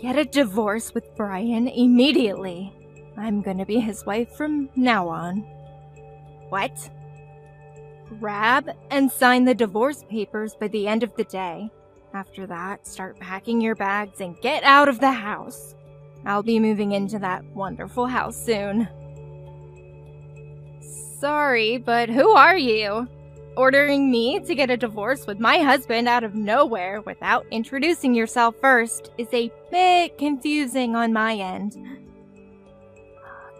Get a divorce with Brian immediately. I'm gonna be his wife from now on. What? Grab and sign the divorce papers by the end of the day. After that, start packing your bags and get out of the house. I'll be moving into that wonderful house soon. Sorry, but who are you? Ordering me to get a divorce with my husband out of nowhere without introducing yourself first is a bit confusing on my end.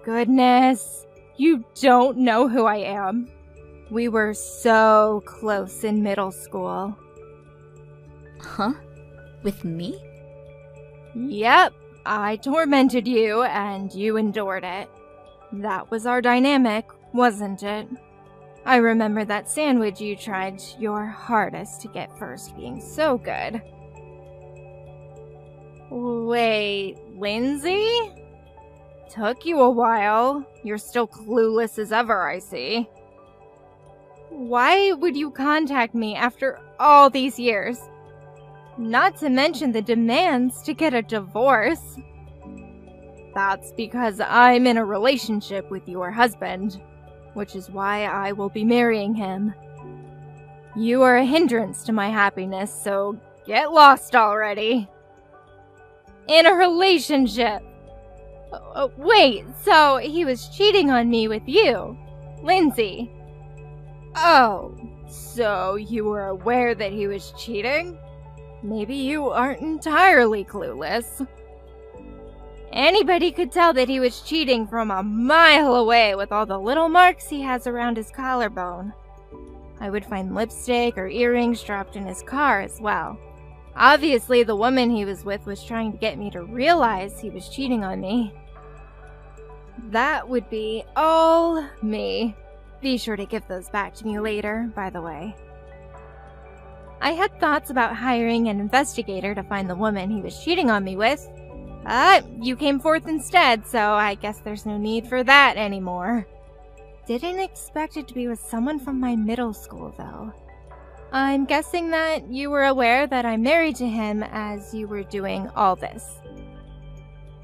Goodness, you don't know who I am. We were so close in middle school. Huh? With me? Yep, I tormented you and you endured it. That was our dynamic, wasn't it? I remember that sandwich you tried your hardest to get first being so good. Wait, Lindsay? Took you a while. You're still clueless as ever, I see. Why would you contact me after all these years? Not to mention the demands to get a divorce. That's because I'm in a relationship with your husband, which is why I will be marrying him. You are a hindrance to my happiness, so get lost already. In a relationship. Wait, so he was cheating on me with you, Lindsay. Oh, so you were aware that he was cheating? Maybe you aren't entirely clueless. Anybody could tell that he was cheating from a mile away with all the little marks he has around his collarbone. I would find lipstick or earrings dropped in his car as well. Obviously, the woman he was with was trying to get me to realize he was cheating on me. That would be all me. Be sure to give those back to me later, by the way. I had thoughts about hiring an investigator to find the woman he was cheating on me with. You came forth instead, so I guess there's no need for that anymore. Didn't expect it to be with someone from my middle school, though. I'm guessing that you were aware that I'm married to him as you were doing all this.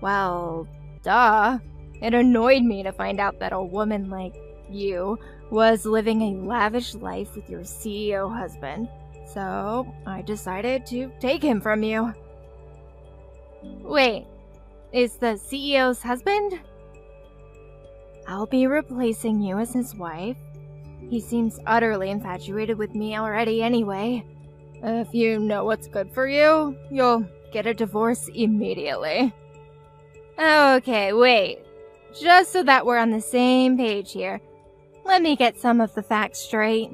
Well, duh. It annoyed me to find out that a woman like you was living a lavish life with your CEO husband, so I decided to take him from you. Wait, is the CEO's husband? I'll be replacing you as his wife. He seems utterly infatuated with me already anyway. If you know what's good for you, you'll get a divorce immediately. Okay, wait. Just so that we're on the same page here, let me get some of the facts straight.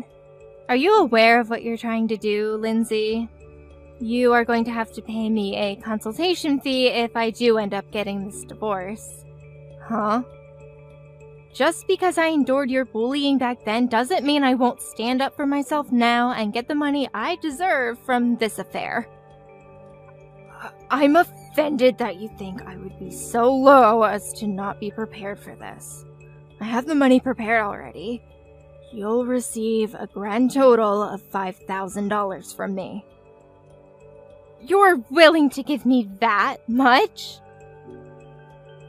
Are you aware of what you're trying to do, Lindsay? You are going to have to pay me a consultation fee if I do end up getting this divorce. Huh? Just because I endured your bullying back then doesn't mean I won't stand up for myself now and get the money I deserve from this affair. I'm offended that you think I would be so low as to not be prepared for this. I have the money prepared already. You'll receive a grand total of $5,000 from me. You're willing to give me that much?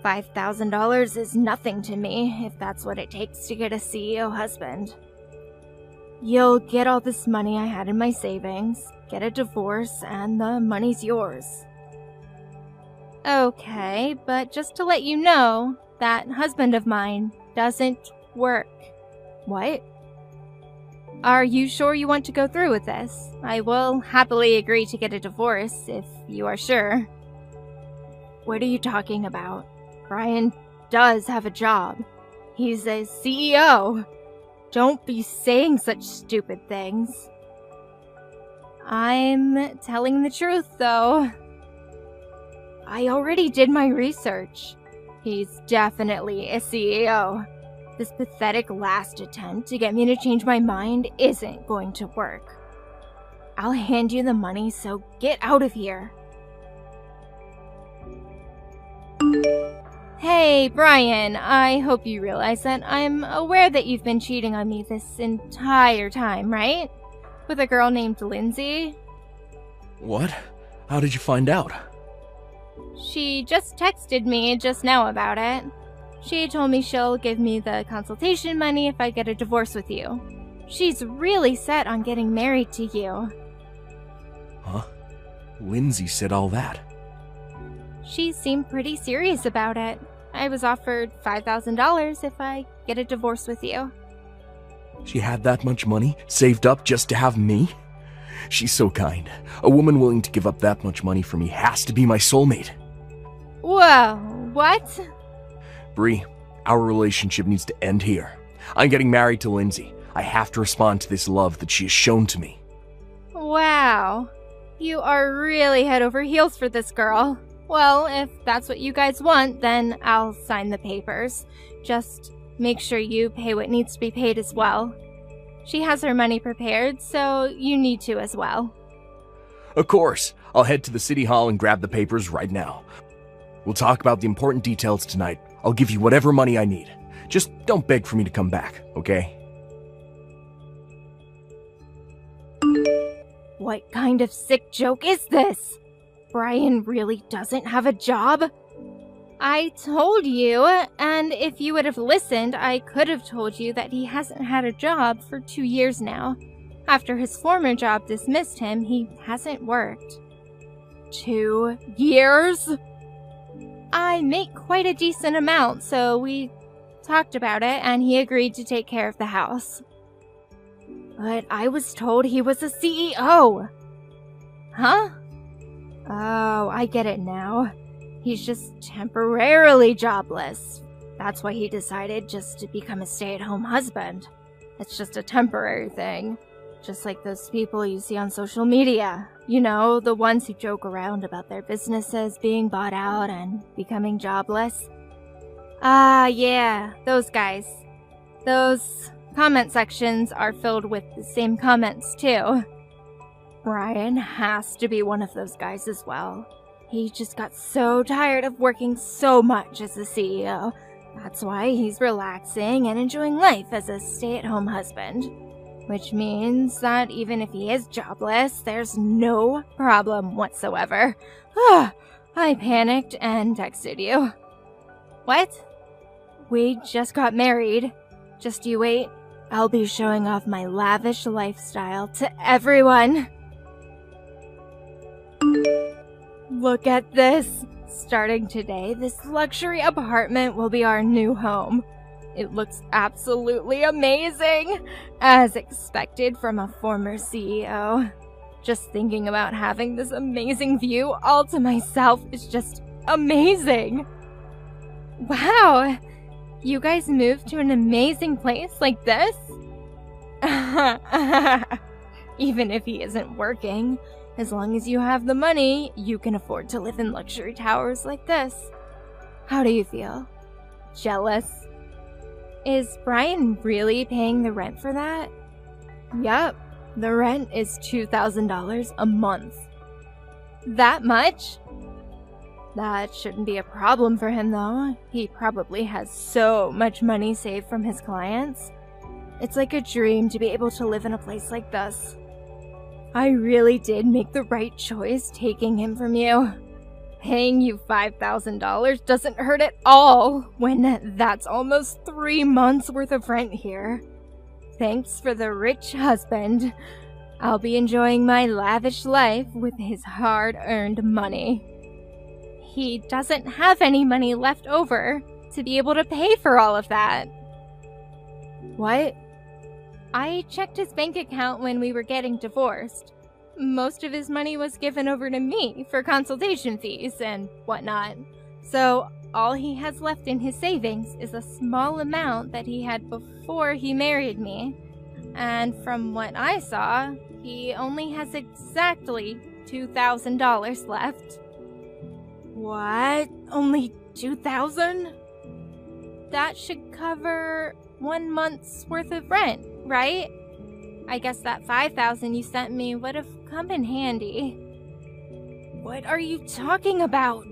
$5,000 is nothing to me if that's what it takes to get a CEO husband. You'll get all this money I had in my savings, get a divorce, and the money's yours. Okay, but just to let you know, that husband of mine doesn't work. What? Are you sure you want to go through with this? I will happily agree to get a divorce if you are sure. What are you talking about? Brian does have a job. He's a CEO. Don't be saying such stupid things. I'm telling the truth, though. I already did my research. He's definitely a CEO. This pathetic last attempt to get me to change my mind isn't going to work. I'll hand you the money, so get out of here. Hey, Brian, I hope you realize that I'm aware that you've been cheating on me this entire time, right? With a girl named Lindsay? What? How did you find out? She just texted me just now about it. She told me she'll give me the consultation money if I get a divorce with you. She's really set on getting married to you. Huh? Lindsay said all that. She seemed pretty serious about it. I was offered $5,000 if I get a divorce with you. She had that much money saved up just to have me? She's so kind. A woman willing to give up that much money for me has to be my soulmate. Whoa, what? Bree, our relationship needs to end here. I'm getting married to Lindsay. I have to respond to this love that she has shown to me. Wow. You are really head over heels for this girl. Well, if that's what you guys want, then I'll sign the papers. Just make sure you pay what needs to be paid as well. She has her money prepared, so you need to as well. Of course. I'll head to the city hall and grab the papers right now. We'll talk about the important details tonight. I'll give you whatever money I need. Just don't beg for me to come back, okay? What kind of sick joke is this? Brian really doesn't have a job? I told you, and if you would have listened, I could have told you that he hasn't had a job for 2 years now. After his former job dismissed him, he hasn't worked. 2 years? I make quite a decent amount, so we talked about it, and he agreed to take care of the house. But I was told he was a CEO. Huh? Oh, I get it now. He's just temporarily jobless. That's why he decided just to become a stay-at-home husband. It's just a temporary thing. Just like those people you see on social media. You know, the ones who joke around about their businesses being bought out and becoming jobless. Ah, yeah, those guys. Those comment sections are filled with the same comments, too. Brian has to be one of those guys as well. He just got so tired of working so much as a CEO. That's why he's relaxing and enjoying life as a stay-at-home husband. Which means that even if he is jobless, there's no problem whatsoever. I panicked and texted you. What? We just got married. Just you wait. I'll be showing off my lavish lifestyle to everyone. Look at this. Starting today, this luxury apartment will be our new home. It looks absolutely amazing, as expected from a former CEO. Just thinking about having this amazing view all to myself is just amazing. Wow, you guys moved to an amazing place like this? Even if he isn't working, as long as you have the money, you can afford to live in luxury towers like this. How do you feel? Jealous? Is Brian really paying the rent for that? Yup, the rent is $2,000 a month. That much? That shouldn't be a problem for him though. He probably has so much money saved from his clients. It's like a dream to be able to live in a place like this. I really did make the right choice taking him from you. Paying you $5,000 doesn't hurt at all when that's almost 3 months worth of rent here. Thanks for the rich husband. I'll be enjoying my lavish life with his hard-earned money. He doesn't have any money left over to be able to pay for all of that. What? I checked his bank account when we were getting divorced. Most of his money was given over to me for consultation fees and whatnot. So all he has left in his savings is a small amount that he had before he married me. And from what I saw, he only has exactly $2,000 left. What? Only $2,000? That should cover 1 month's worth of rent, right? I guess that $5,000 you sent me would have come in handy. What are you talking about?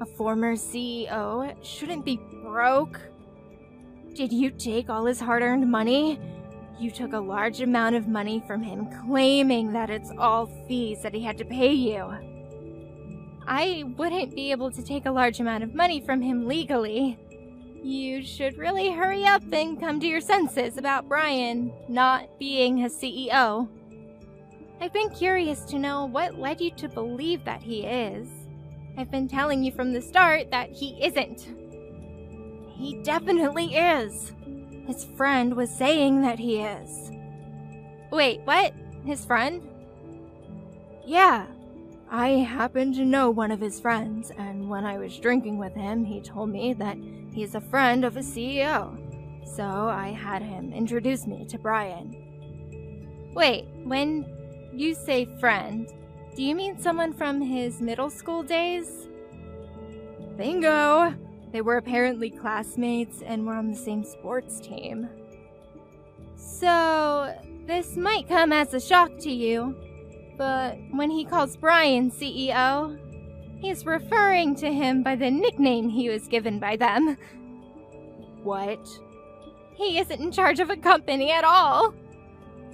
A former CEO shouldn't be broke. Did you take all his hard-earned money? You took a large amount of money from him, claiming that it's all fees that he had to pay you. I wouldn't be able to take a large amount of money from him legally. You should really hurry up and come to your senses about Brian not being his CEO. I've been curious to know what led you to believe that he is. I've been telling you from the start that he isn't. He definitely is. His friend was saying that he is. Wait, what? His friend? Yeah. I happen to know one of his friends, and when I was drinking with him, he told me that he's a friend of a CEO. So I had him introduce me to Brian. Wait, when you say friend, do you mean someone from his middle school days? Bingo! They were apparently classmates and were on the same sports team. So, this might come as a shock to you, but when he calls Brian CEO, he's referring to him by the nickname he was given by them. What? He isn't in charge of a company at all.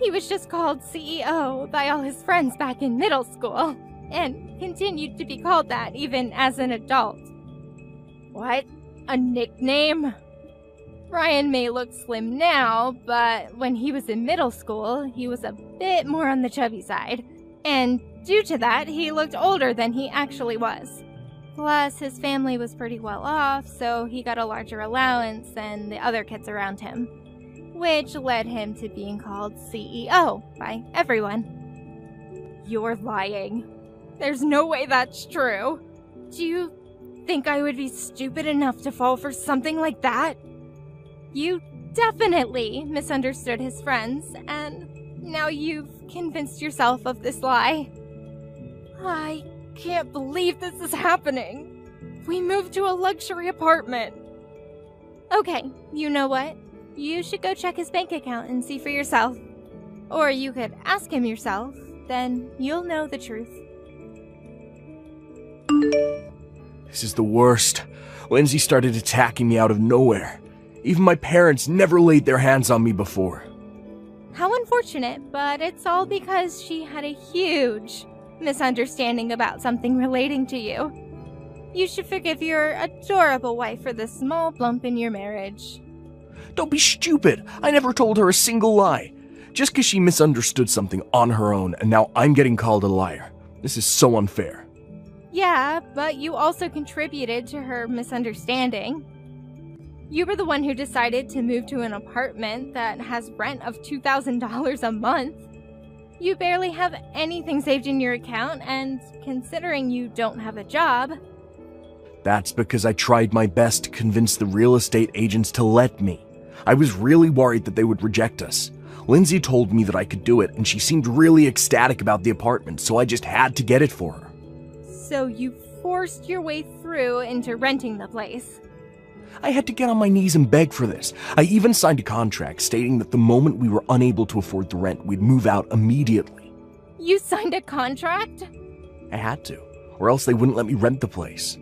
He was just called CEO by all his friends back in middle school, and continued to be called that even as an adult. What? A nickname? Brian may look slim now, but when he was in middle school, he was a bit more on the chubby side. And due to that, he looked older than he actually was. Plus, his family was pretty well off, so he got a larger allowance than the other kids around him, which led him to being called CEO by everyone. You're lying. There's no way that's true. Do you think I would be stupid enough to fall for something like that? You definitely misunderstood his friends, and now you've convinced yourself of this lie. I can't believe this is happening. We moved to a luxury apartment. Okay, you know what? You should go check his bank account and see for yourself. Or you could ask him yourself, then you'll know the truth. This is the worst. Lindsay started attacking me out of nowhere. Even my parents never laid their hands on me before. How unfortunate, but it's all because she had a huge misunderstanding about something relating to you. You should forgive your adorable wife for the small bump in your marriage. Don't be stupid. I never told her a single lie. Just because she misunderstood something on her own, and now I'm getting called a liar. This is so unfair. Yeah, but you also contributed to her misunderstanding. You were the one who decided to move to an apartment that has rent of $2,000 a month. You barely have anything saved in your account, and considering you don't have a job... That's because I tried my best to convince the real estate agents to let me. I was really worried that they would reject us. Lindsay told me that I could do it, and she seemed really ecstatic about the apartment, so I just had to get it for her. So you forced your way through into renting the place. I had to get on my knees and beg for this. I even signed a contract stating that the moment we were unable to afford the rent, we'd move out immediately. You signed a contract? I had to, or else they wouldn't let me rent the place.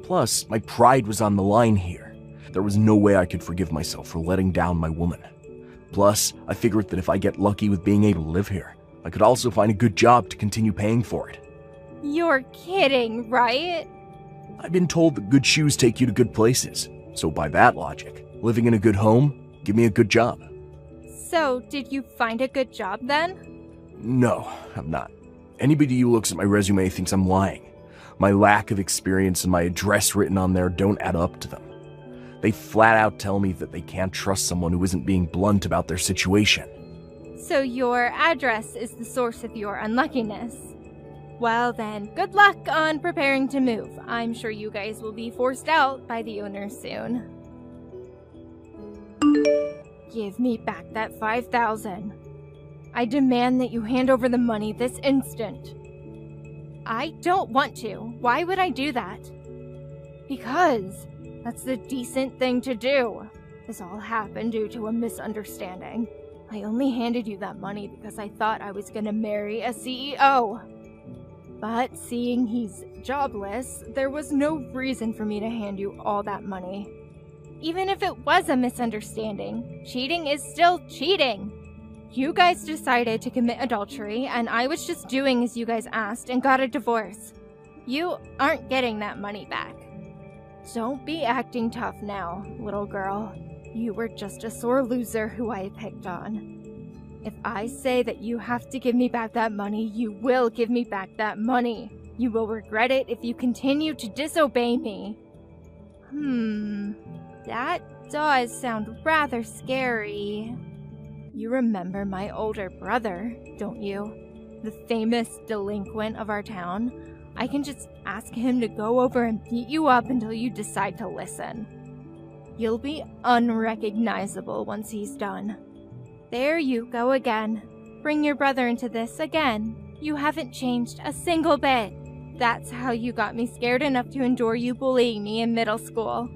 Plus, my pride was on the line here. There was no way I could forgive myself for letting down my woman. Plus, I figured that if I get lucky with being able to live here, I could also find a good job to continue paying for it. You're kidding, right? I've been told that good shoes take you to good places. So by that logic, living in a good home, give me a good job. So, did you find a good job then? No, I'm not. Anybody who looks at my resume thinks I'm lying. My lack of experience and my address written on there don't add up to them. They flat out tell me that they can't trust someone who isn't being blunt about their situation. So your address is the source of your unluckiness. Well then, good luck on preparing to move. I'm sure you guys will be forced out by the owners soon. Give me back that $5,000. I demand that you hand over the money this instant. I don't want to. Why would I do that? Because that's the decent thing to do. This all happened due to a misunderstanding. I only handed you that money because I thought I was gonna marry a CEO. But seeing he's jobless, there was no reason for me to hand you all that money. Even if it was a misunderstanding, cheating is still cheating. You guys decided to commit adultery, and I was just doing as you guys asked and got a divorce. You aren't getting that money back. Don't be acting tough now, little girl. You were just a sore loser who I picked on. If I say that you have to give me back that money, you will give me back that money. You will regret it if you continue to disobey me. That does sound rather scary. You remember my older brother, don't you? The famous delinquent of our town? I can just ask him to go over and beat you up until you decide to listen. You'll be unrecognizable once he's done. There you go again. Bring your brother into this again. You haven't changed a single bit. That's how you got me scared enough to endure you bullying me in middle school.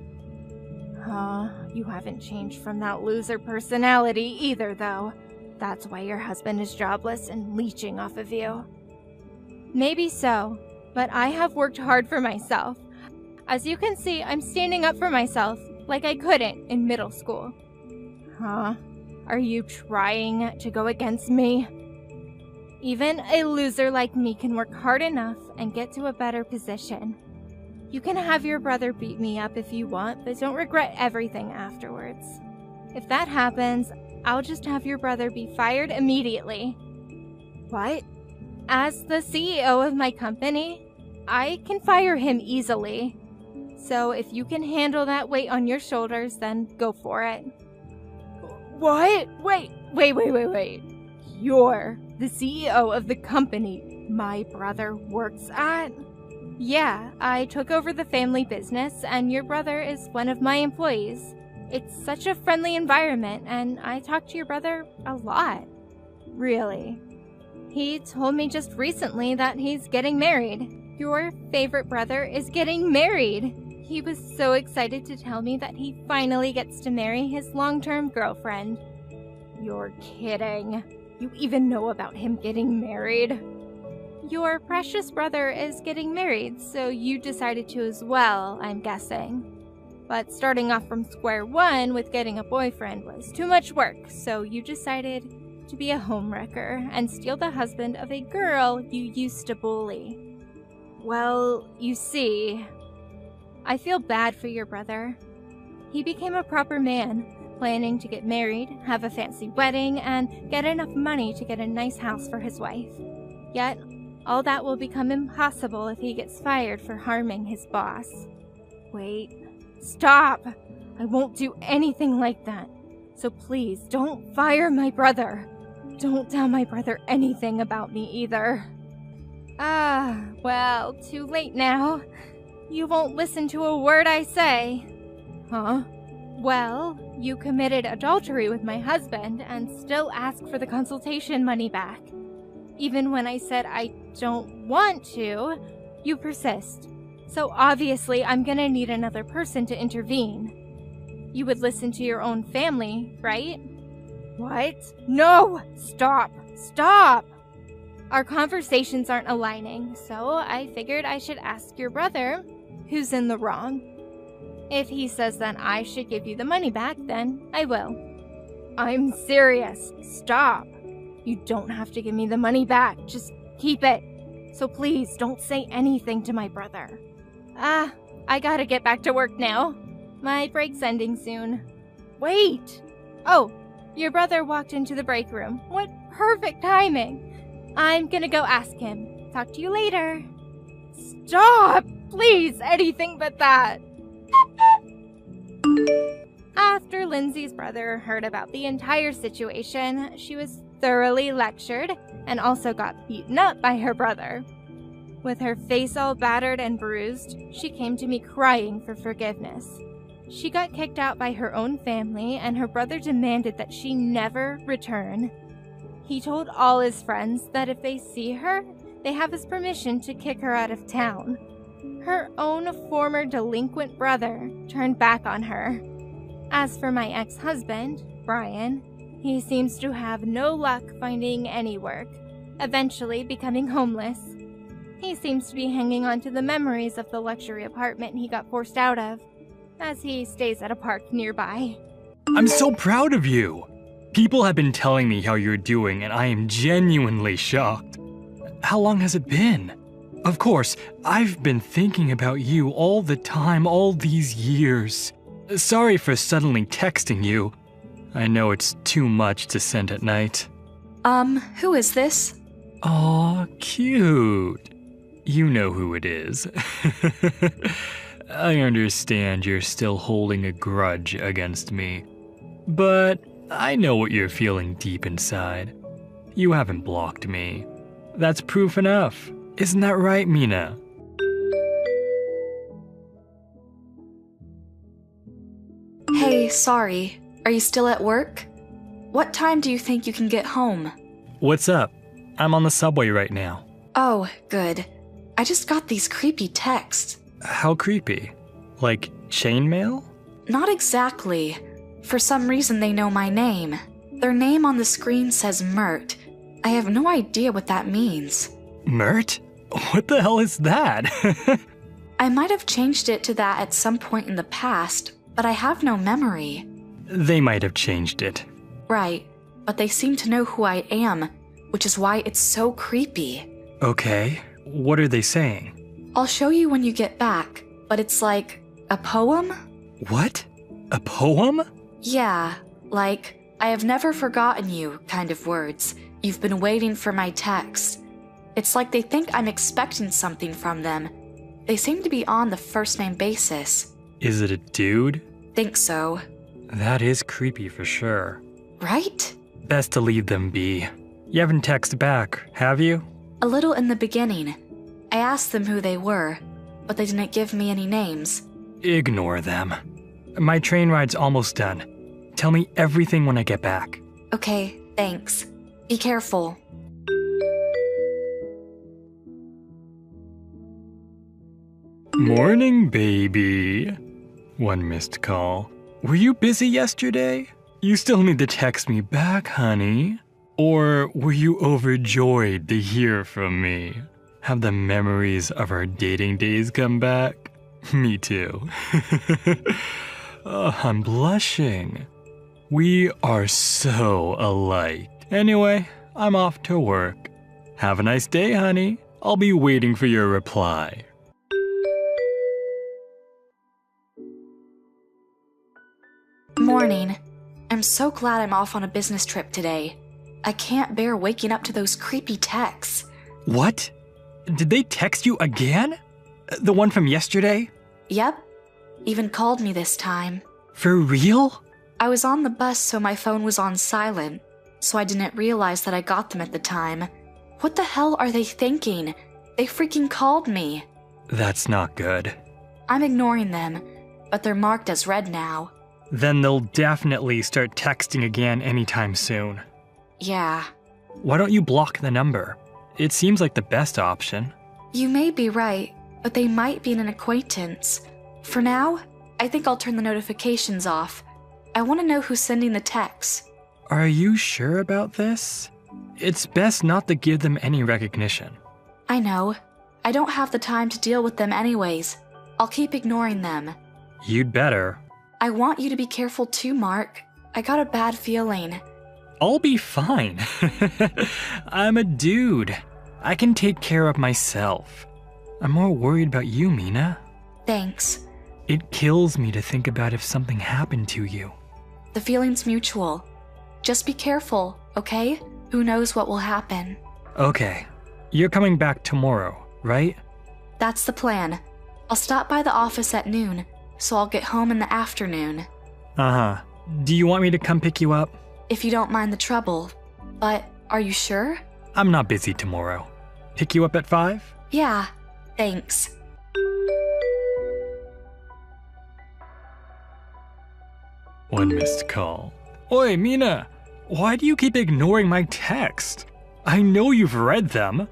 You haven't changed from that loser personality either, though. That's why your husband is jobless and leeching off of you. Maybe so, but I have worked hard for myself. As you can see, I'm standing up for myself like I couldn't in middle school. Are you trying to go against me? Even a loser like me can work hard enough and get to a better position. You can have your brother beat me up if you want, but don't regret everything afterwards. If that happens, I'll just have your brother be fired immediately. What? As the CEO of my company, I can fire him easily. So if you can handle that weight on your shoulders, then go for it. What? Wait. You're the CEO of the company my brother works at? Yeah, I took over the family business, and your brother is one of my employees. It's such a friendly environment, and I talk to your brother a lot. Really. He told me just recently that he's getting married. Your favorite brother is getting married. He was so excited to tell me that he finally gets to marry his long-term girlfriend. You're kidding. You even know about him getting married? Your precious brother is getting married, so you decided to as well, I'm guessing. But starting off from square one with getting a boyfriend was too much work, so you decided to be a homewrecker and steal the husband of a girl you used to bully. Well, you see, I feel bad for your brother. He became a proper man, planning to get married, have a fancy wedding, and get enough money to get a nice house for his wife. Yet, all that will become impossible if he gets fired for harming his boss. Wait, stop! I won't do anything like that. So please, don't fire my brother. Don't tell my brother anything about me either. Well, too late now. You won't listen to a word I say. Huh? Well, you committed adultery with my husband and still ask for the consultation money back. Even when I said I don't want to, you persist. So obviously I'm gonna need another person to intervene. You would listen to your own family, right? What? No! Stop! Stop! Our conversations aren't aligning, so I figured I should ask your brother who's in the wrong. If he says that I should give you the money back, then I will. I'm serious. Stop. You don't have to give me the money back. Just keep it. So please, don't say anything to my brother. I gotta get back to work now. My break's ending soon. Wait! Oh, your brother walked into the break room. What perfect timing. I'm gonna go ask him. Talk to you later. Stop! Please, anything but that. After Lindsay's brother heard about the entire situation, she was thoroughly lectured and also got beaten up by her brother. With her face all battered and bruised, she came to me crying for forgiveness. She got kicked out by her own family, and her brother demanded that she never return. He told all his friends that if they see her, they have his permission to kick her out of town. Her own former delinquent brother turned back on her. As for my ex-husband, Brian, he seems to have no luck finding any work, eventually becoming homeless. He seems to be hanging on to the memories of the luxury apartment he got forced out of, as he stays at a park nearby. I'm so proud of you! People have been telling me how you're doing, and I am genuinely shocked. How long has it been? Of course, I've been thinking about you all the time, all these years. Sorry for suddenly texting you. I know it's too much to send at night. Who is this? Aw, cute. You know who it is. I understand you're still holding a grudge against me, but I know what you're feeling deep inside. You haven't blocked me. That's proof enough. Isn't that right, Mina? Hey, sorry. Are you still at work? What time do you think you can get home? What's up? I'm on the subway right now. Oh, good. I just got these creepy texts. How creepy? Like chainmail? Not exactly. For some reason they know my name. Their name on the screen says Mert. I have no idea what that means. Mert? What the hell is that? I might have changed it to that at some point in the past, but I have no memory. They might have changed it. Right, but they seem to know who I am, which is why it's so creepy. Okay, what are they saying? I'll show you when you get back, but it's like a poem? What? A poem? Yeah, like, I have never forgotten you kind of words. You've been waiting for my text. It's like they think I'm expecting something from them. They seem to be on the first name basis. Is it a dude? Think so. That is creepy for sure. Right? Best to leave them be. You haven't texted back, have you? A little in the beginning. I asked them who they were, but they didn't give me any names. Ignore them. My train ride's almost done. Tell me everything when I get back. Okay, thanks. Be careful. Morning, baby. One missed call. Were you busy yesterday? You still need to text me back, honey. Or were you overjoyed to hear from me? Have the memories of our dating days come back? Me too. Oh, I'm blushing. We are so alike. Anyway, I'm off to work. Have a nice day, honey. I'll be waiting for your reply. Morning. I'm so glad I'm off on a business trip today. I can't bear waking up to those creepy texts. What? Did they text you again? The one from yesterday? Yep. Even called me this time. For real? I was on the bus, so my phone was on silent, so I didn't realize that I got them at the time. What the hell are they thinking? They freaking called me. That's not good. I'm ignoring them, but they're marked as read now. Then they'll definitely start texting again anytime soon. Yeah. Why don't you block the number? It seems like the best option. You may be right, but they might be an acquaintance. For now, I think I'll turn the notifications off. I want to know who's sending the texts. Are you sure about this? It's best not to give them any recognition. I know. I don't have the time to deal with them anyways. I'll keep ignoring them. You'd better. I want you to be careful too, Mark. I got a bad feeling. I'll be fine. I'm a dude. I can take care of myself. I'm more worried about you, Mina. Thanks. It kills me to think about if something happened to you. The feeling's mutual. Just be careful, okay? Who knows what will happen. Okay. You're coming back tomorrow, right? That's the plan. I'll stop by the office at noon, so I'll get home in the afternoon. Uh-huh. Do you want me to come pick you up? If you don't mind the trouble. But are you sure? I'm not busy tomorrow. Pick you up at 5? Yeah, thanks. One missed call. Oi, Mina! Why do you keep ignoring my text? I know you've read them.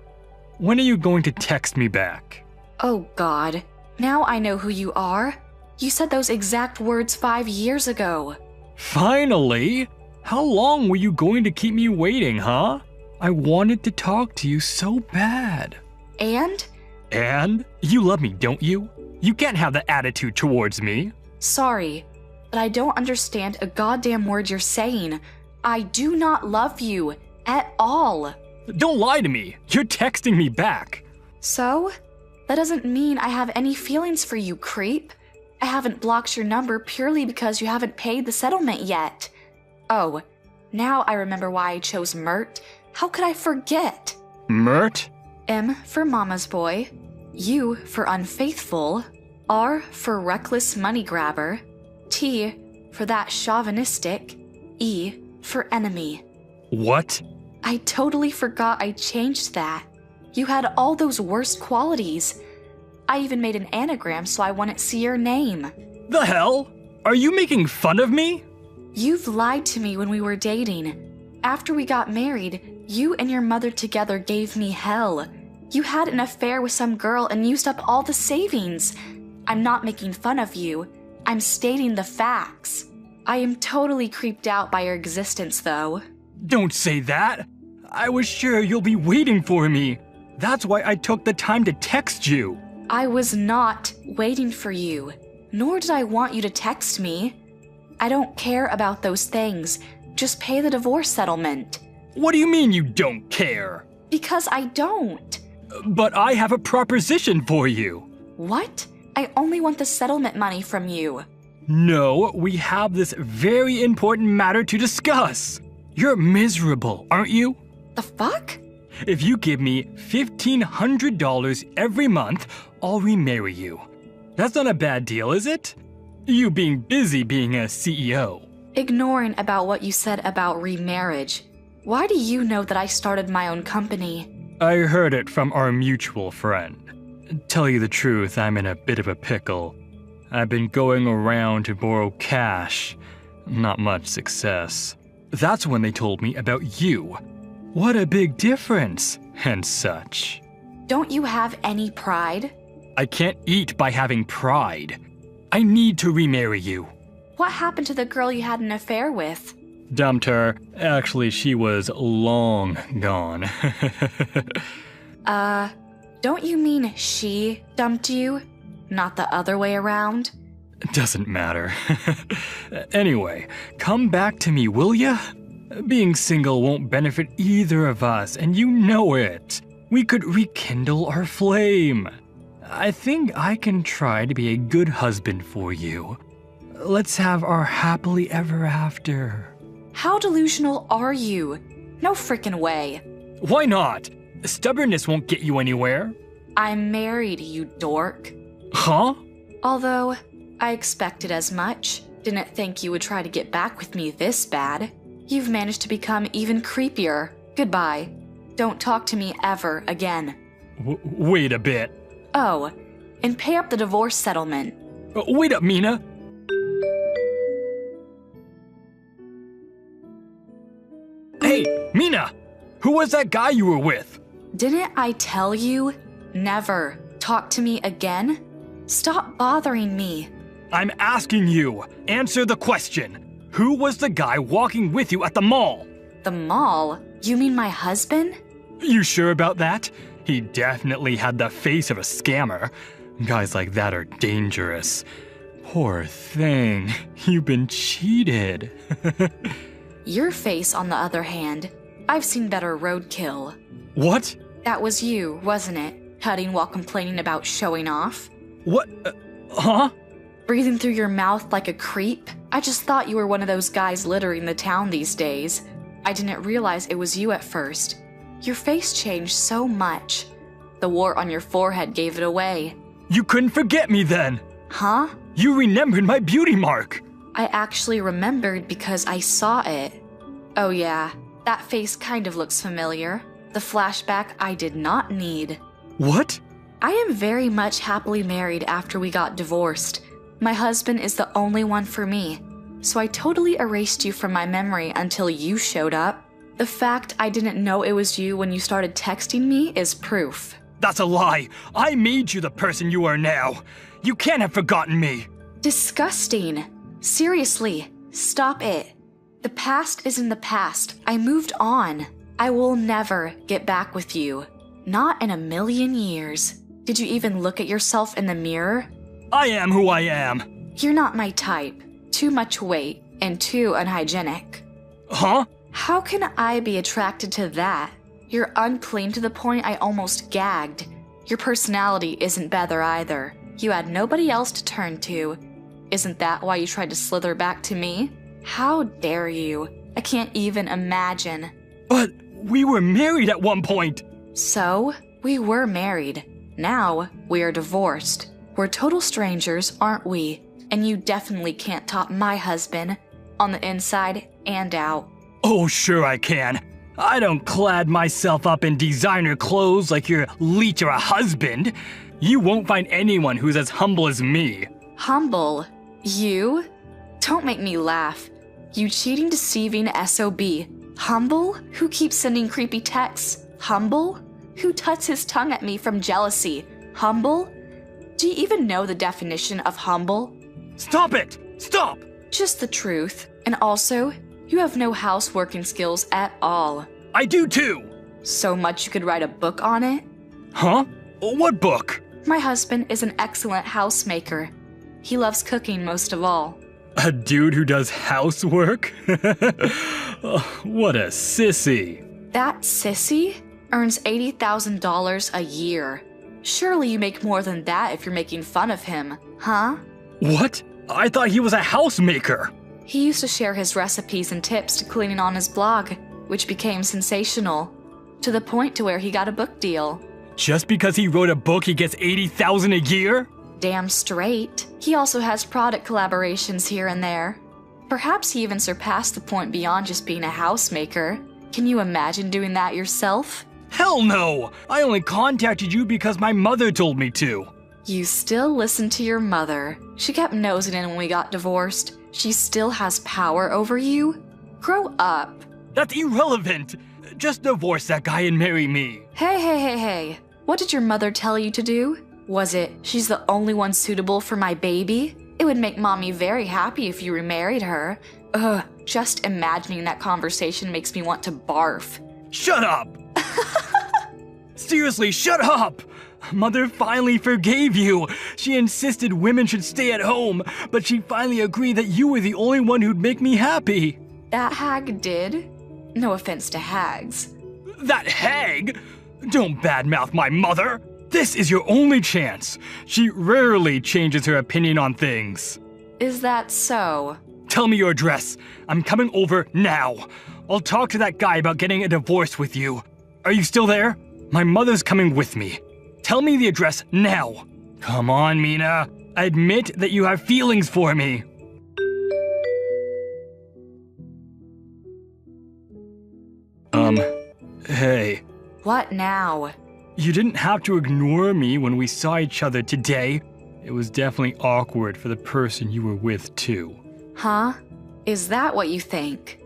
When are you going to text me back? Oh God. Now I know who you are. You said those exact words 5 years ago. Finally! How long were you going to keep me waiting, huh? I wanted to talk to you so bad. And? And? You love me, don't you? You can't have that attitude towards me. Sorry, but I don't understand a goddamn word you're saying. I do not love you at all. Don't lie to me. You're texting me back. So? That doesn't mean I have any feelings for you, creep. I haven't blocked your number purely because you haven't paid the settlement yet. Oh, now I remember why I chose Mert. How could I forget? Mert? M for mama's boy, U for unfaithful, R for reckless money grabber, T for that chauvinistic, E for enemy. What? I totally forgot I changed that. You had all those worst qualities. I even made an anagram so I wouldn't see your name. The hell? Are you making fun of me? You've lied to me when we were dating. After we got married, you and your mother together gave me hell. You had an affair with some girl and used up all the savings. I'm not making fun of you. I'm stating the facts. I am totally creeped out by your existence, though. Don't say that. I was sure you'll be waiting for me. That's why I took the time to text you. I was not waiting for you, nor did I want you to text me. I don't care about those things. Just pay the divorce settlement. What do you mean you don't care? Because I don't. But I have a proposition for you. What? I only want the settlement money from you. No, we have this very important matter to discuss. You're miserable, aren't you? The fuck? If you give me $1,500 every month, I'll remarry you. That's not a bad deal, is it? You being busy being a CEO. Ignoring about what you said about remarriage. Why do you know that I started my own company? I heard it from our mutual friend. Tell you the truth, I'm in a bit of a pickle. I've been going around to borrow cash. Not much success. That's when they told me about you. What a big difference, and such. Don't you have any pride? I can't eat by having pride. I need to remarry you. What happened to the girl you had an affair with? Dumped her. Actually, she was long gone. Don't you mean she dumped you? Not the other way around? Doesn't matter. Anyway, come back to me, will ya? Being single won't benefit either of us, and you know it. We could rekindle our flame. I think I can try to be a good husband for you. Let's have our happily ever after. How delusional are you? No frickin' way. Why not? Stubbornness won't get you anywhere. I'm married, you dork. Huh? Although, I expected as much. Didn't think you would try to get back with me this bad. You've managed to become even creepier. Goodbye. Don't talk to me ever again. Wait a bit. Oh, and pay up the divorce settlement. Wait up, Mina. Hey, Mina! Who was that guy you were with? Didn't I tell you? Never talk to me again? Stop bothering me. I'm asking you. Answer the question. Who was the guy walking with you at the mall? The mall? You mean my husband? You sure about that? He definitely had the face of a scammer. Guys like that are dangerous. Poor thing. You've been cheated. Your face, on the other hand, I've seen better roadkill. What? That was you, wasn't it? Cutting while complaining about showing off? What? Huh? Breathing through your mouth like a creep? I just thought you were one of those guys littering the town these days. I didn't realize it was you at first. Your face changed so much. The wart on your forehead gave it away. You couldn't forget me then. Huh? You remembered my beauty mark. I actually remembered because I saw it. Oh yeah, that face kind of looks familiar. The flashback I did not need. What? I am very much happily married after we got divorced. My husband is the only one for me. So I totally erased you from my memory until you showed up. The fact I didn't know it was you when you started texting me is proof. That's a lie. I made you the person you are now. You can't have forgotten me. Disgusting. Seriously, stop it. The past is in the past. I moved on. I will never get back with you. Not in a million years. Did you even look at yourself in the mirror? I am who I am. You're not my type. Too much weight and too unhygienic. Huh? How can I be attracted to that? You're unclean to the point I almost gagged. Your personality isn't better either. You had nobody else to turn to. Isn't that why you tried to slither back to me? How dare you? I can't even imagine. But we were married at one point. So, we were married. Now, we are divorced. We're total strangers, aren't we? And you definitely can't top my husband, on the inside and out. Oh, sure I can. I don't clad myself up in designer clothes like your leech or a husband. You won't find anyone who's as humble as me. Humble? You? Don't make me laugh. You cheating, deceiving SOB. Humble? Who keeps sending creepy texts? Humble? Who tuts his tongue at me from jealousy? Humble? Do you even know the definition of humble? Stop it! Stop! Just the truth. And also, you have no houseworking skills at all. I do too! So much you could write a book on it? Huh? What book? My husband is an excellent housemaker. He loves cooking most of all. A dude who does housework? Oh, what a sissy. That sissy earns $80,000 a year. Surely you make more than that if you're making fun of him, huh? What? I thought he was a housemaker. He used to share his recipes and tips to cleaning on his blog, which became sensational, to the point to where he got a book deal. Just because he wrote a book, he gets $80,000 a year? Damn straight. He also has product collaborations here and there. Perhaps he even surpassed the point beyond just being a housemaker. Can you imagine doing that yourself? Hell no! I only contacted you because my mother told me to. You still listen to your mother. She kept nosing in when we got divorced. She still has power over you? Grow up. That's irrelevant. Just divorce that guy and marry me. Hey. What did your mother tell you to do? Was it, she's the only one suitable for my baby? It would make mommy very happy if you remarried her. Ugh, just imagining that conversation makes me want to barf. Shut up! Seriously, shut up! Mother finally forgave you. She insisted women should stay at home, but she finally agreed that you were the only one who'd make me happy. That hag did? No offense to hags. That hag? Don't badmouth my mother. This is your only chance. She rarely changes her opinion on things. Is that so? Tell me your address. I'm coming over now. I'll talk to that guy about getting a divorce with you. Are you still there? My mother's coming with me. Tell me the address now. Come on, Mina. Admit that you have feelings for me. Hey. What now? You didn't have to ignore me when we saw each other today. It was definitely awkward for the person you were with, too. Huh? Is that what you think?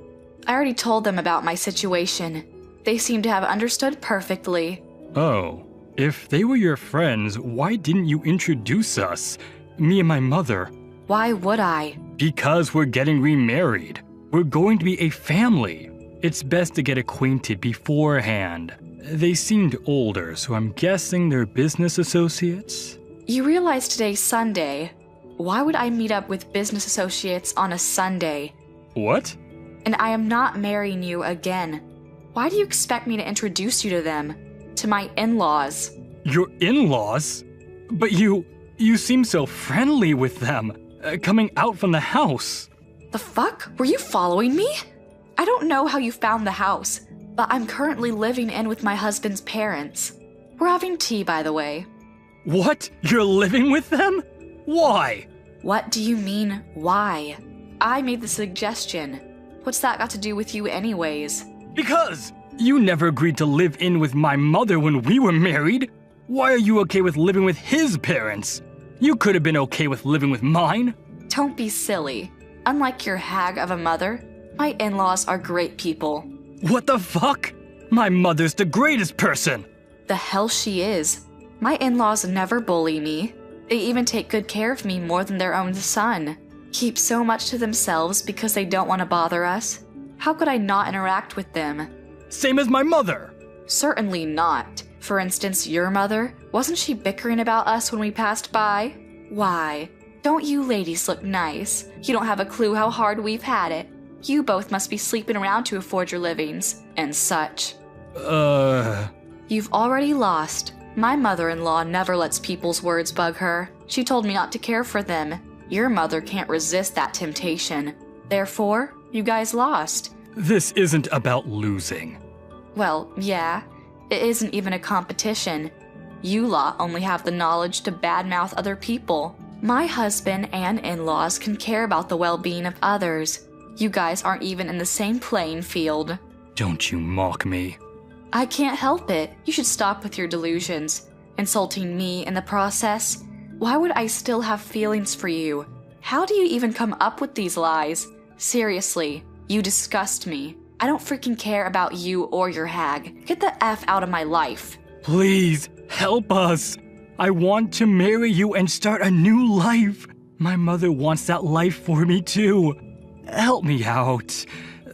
I already told them about my situation. They seem to have understood perfectly. Oh. If they were your friends, why didn't you introduce us? Me and my mother. Why would I? Because we're getting remarried. We're going to be a family. It's best to get acquainted beforehand. They seemed older, so I'm guessing they're business associates? You realize today's Sunday. Why would I meet up with business associates on a Sunday? What? And I am not marrying you again. Why do you expect me to introduce you to them? To my in-laws? Your in-laws? But you seem so friendly with them, coming out from the house. The fuck? Were you following me? I don't know how you found the house, but I'm currently living in with my husband's parents. We're having tea, by the way. What? You're living with them? Why? What do you mean, why? I made the suggestion. What's that got to do with you anyways? Because you never agreed to live in with my mother when we were married. Why are you okay with living with his parents? You could have been okay with living with mine. Don't be silly. Unlike your hag of a mother, my in-laws are great people. What the fuck? My mother's the greatest person. The hell she is. My in-laws never bully me. They even take good care of me more than their own son. Keep so much to themselves because they don't want to bother us. How could I not interact with them? Same as my mother. Certainly not. For instance, your mother, wasn't she bickering about us when we passed by? Why? Don't you ladies look nice? You don't have a clue how hard we've had it. You both must be sleeping around to afford your livings, and such. You've already lost. My mother-in-law never lets people's words bug her. She told me not to care for them. Your mother can't resist that temptation. Therefore, you guys lost. This isn't about losing. Well, yeah. It isn't even a competition. You lot only have the knowledge to badmouth other people. My husband and in-laws can care about the well-being of others. You guys aren't even in the same playing field. Don't you mock me. I can't help it. You should stop with your delusions. Insulting me in the process. Why would I still have feelings for you? How do you even come up with these lies? Seriously, you disgust me. I don't freaking care about you or your hag. Get the F out of my life. Please, help us. I want to marry you and start a new life. My mother wants that life for me too. Help me out.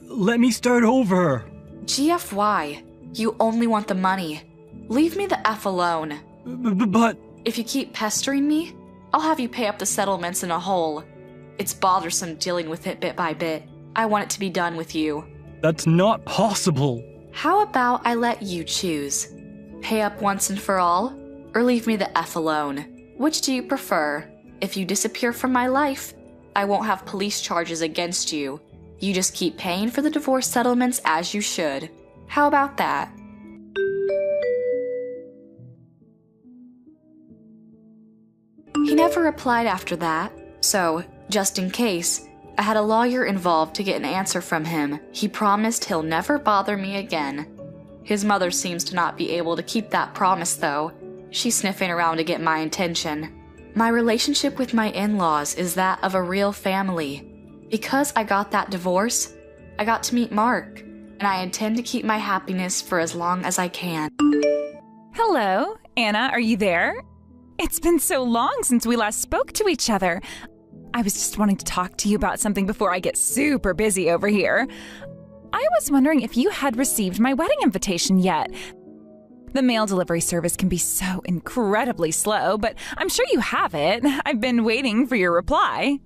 Let me start over. GFY. You only want the money. Leave me the F alone. But... If you keep pestering me, I'll have you pay up the settlements in a whole. It's bothersome dealing with it bit by bit. I want it to be done with you. That's not possible. How about I let you choose? Pay up once and for all, or leave me the F alone? Which do you prefer? If you disappear from my life, I won't have police charges against you. You just keep paying for the divorce settlements as you should. How about that? He never replied after that, so, just in case, I had a lawyer involved to get an answer from him. He promised he'll never bother me again. His mother seems to not be able to keep that promise, though. She's sniffing around to get my attention. My relationship with my in-laws is that of a real family. Because I got that divorce, I got to meet Mark, and I intend to keep my happiness for as long as I can. Hello, Anna, are you there? It's been so long since we last spoke to each other. I was just wanting to talk to you about something before I get super busy over here. I was wondering if you had received my wedding invitation yet. The mail delivery service can be so incredibly slow, but I'm sure you have it. I've been waiting for your reply.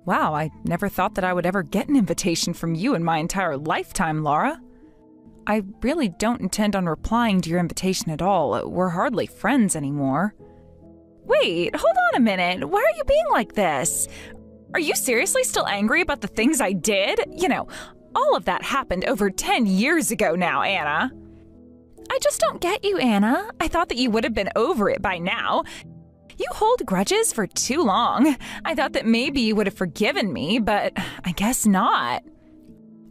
Wow, I never thought that I would ever get an invitation from you in my entire lifetime, Laura. I really don't intend on replying to your invitation at all. We're hardly friends anymore. Wait, hold on a minute. Why are you being like this? Are you seriously still angry about the things I did? You know, all of that happened over 10 years ago now, Anna. I just don't get you, Anna. I thought that you would have been over it by now. You hold grudges for too long. I thought that maybe you would have forgiven me, but I guess not.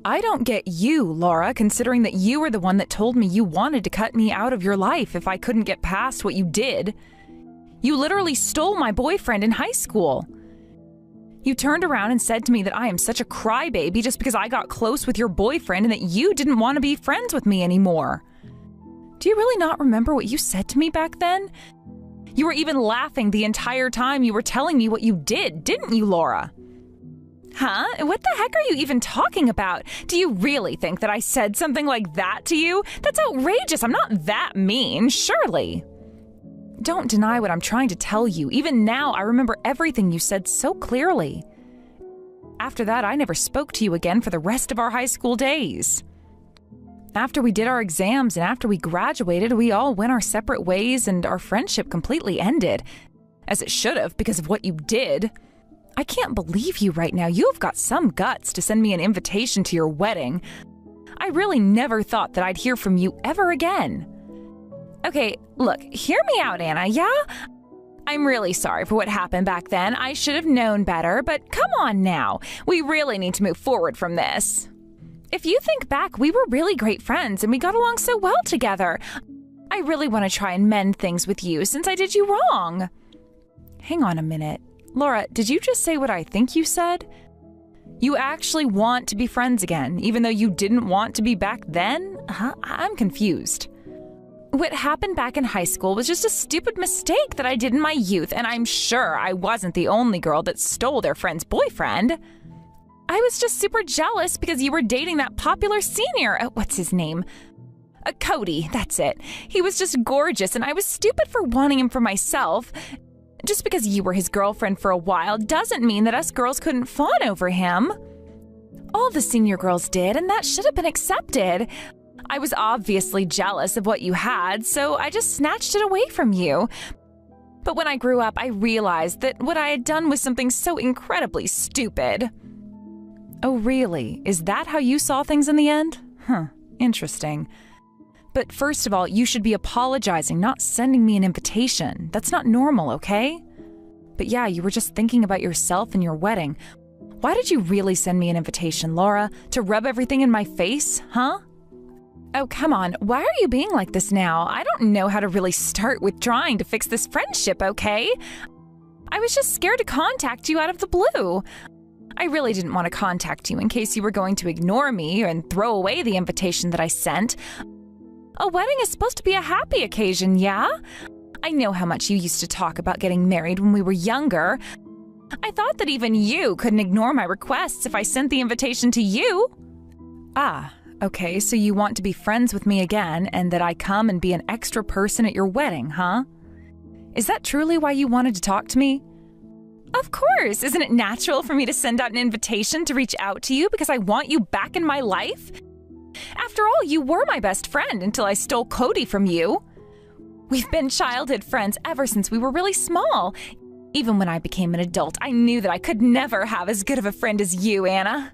I don't get you, Laura, considering that you were the one that told me you wanted to cut me out of your life if I couldn't get past what you did. You literally stole my boyfriend in high school. You turned around and said to me that I am such a crybaby just because I got close with your boyfriend and that you didn't want to be friends with me anymore. Do you really not remember what you said to me back then? You were even laughing the entire time you were telling me what you did, didn't you, Laura? Huh? What the heck are you even talking about? Do you really think that I said something like that to you? That's outrageous. I'm not that mean, surely. Don't deny what I'm trying to tell you. Even now, I remember everything you said so clearly. After that, I never spoke to you again for the rest of our high school days. After we did our exams and after we graduated, we all went our separate ways and our friendship completely ended. As it should have, because of what you did. I can't believe you right now. You've got some guts to send me an invitation to your wedding. I really never thought that I'd hear from you ever again. Okay, look, hear me out, Anna, yeah? I'm really sorry for what happened back then. I should have known better, but come on now. We really need to move forward from this. If you think back, we were really great friends and we got along so well together. I really want to try and mend things with you since I did you wrong. Hang on a minute. Laura, did you just say what I think you said? You actually want to be friends again, even though you didn't want to be back then? I'm confused. What happened back in high school was just a stupid mistake that I did in my youth, and I'm sure I wasn't the only girl that stole their friend's boyfriend. I was just super jealous because you were dating that popular senior. What's his name? Cody, that's it. He was just gorgeous, and I was stupid for wanting him for myself. Just because you were his girlfriend for a while doesn't mean that us girls couldn't fawn over him. All the senior girls did, and that should have been accepted. I was obviously jealous of what you had, so I just snatched it away from you. But when I grew up, I realized that what I had done was something so incredibly stupid. Oh, really? Is that how you saw things in the end? Interesting. But first of all, you should be apologizing, not sending me an invitation. That's not normal, okay? But yeah, you were just thinking about yourself and your wedding. Why did you really send me an invitation, Laura? To rub everything in my face, huh? Oh, come on. Why are you being like this now? I don't know how to really start with trying to fix this friendship, okay? I was just scared to contact you out of the blue. I really didn't want to contact you in case you were going to ignore me and throw away the invitation that I sent. A wedding is supposed to be a happy occasion, yeah? I know how much you used to talk about getting married when we were younger. I thought that even you couldn't ignore my requests if I sent the invitation to you. Ah, okay, so you want to be friends with me again and that I come and be an extra person at your wedding, huh? Is that truly why you wanted to talk to me? Of course! Isn't it natural for me to send out an invitation to reach out to you because I want you back in my life? After all, you were my best friend until I stole Cody from you. We've been childhood friends ever since we were really small. Even when I became an adult, I knew that I could never have as good of a friend as you, Anna.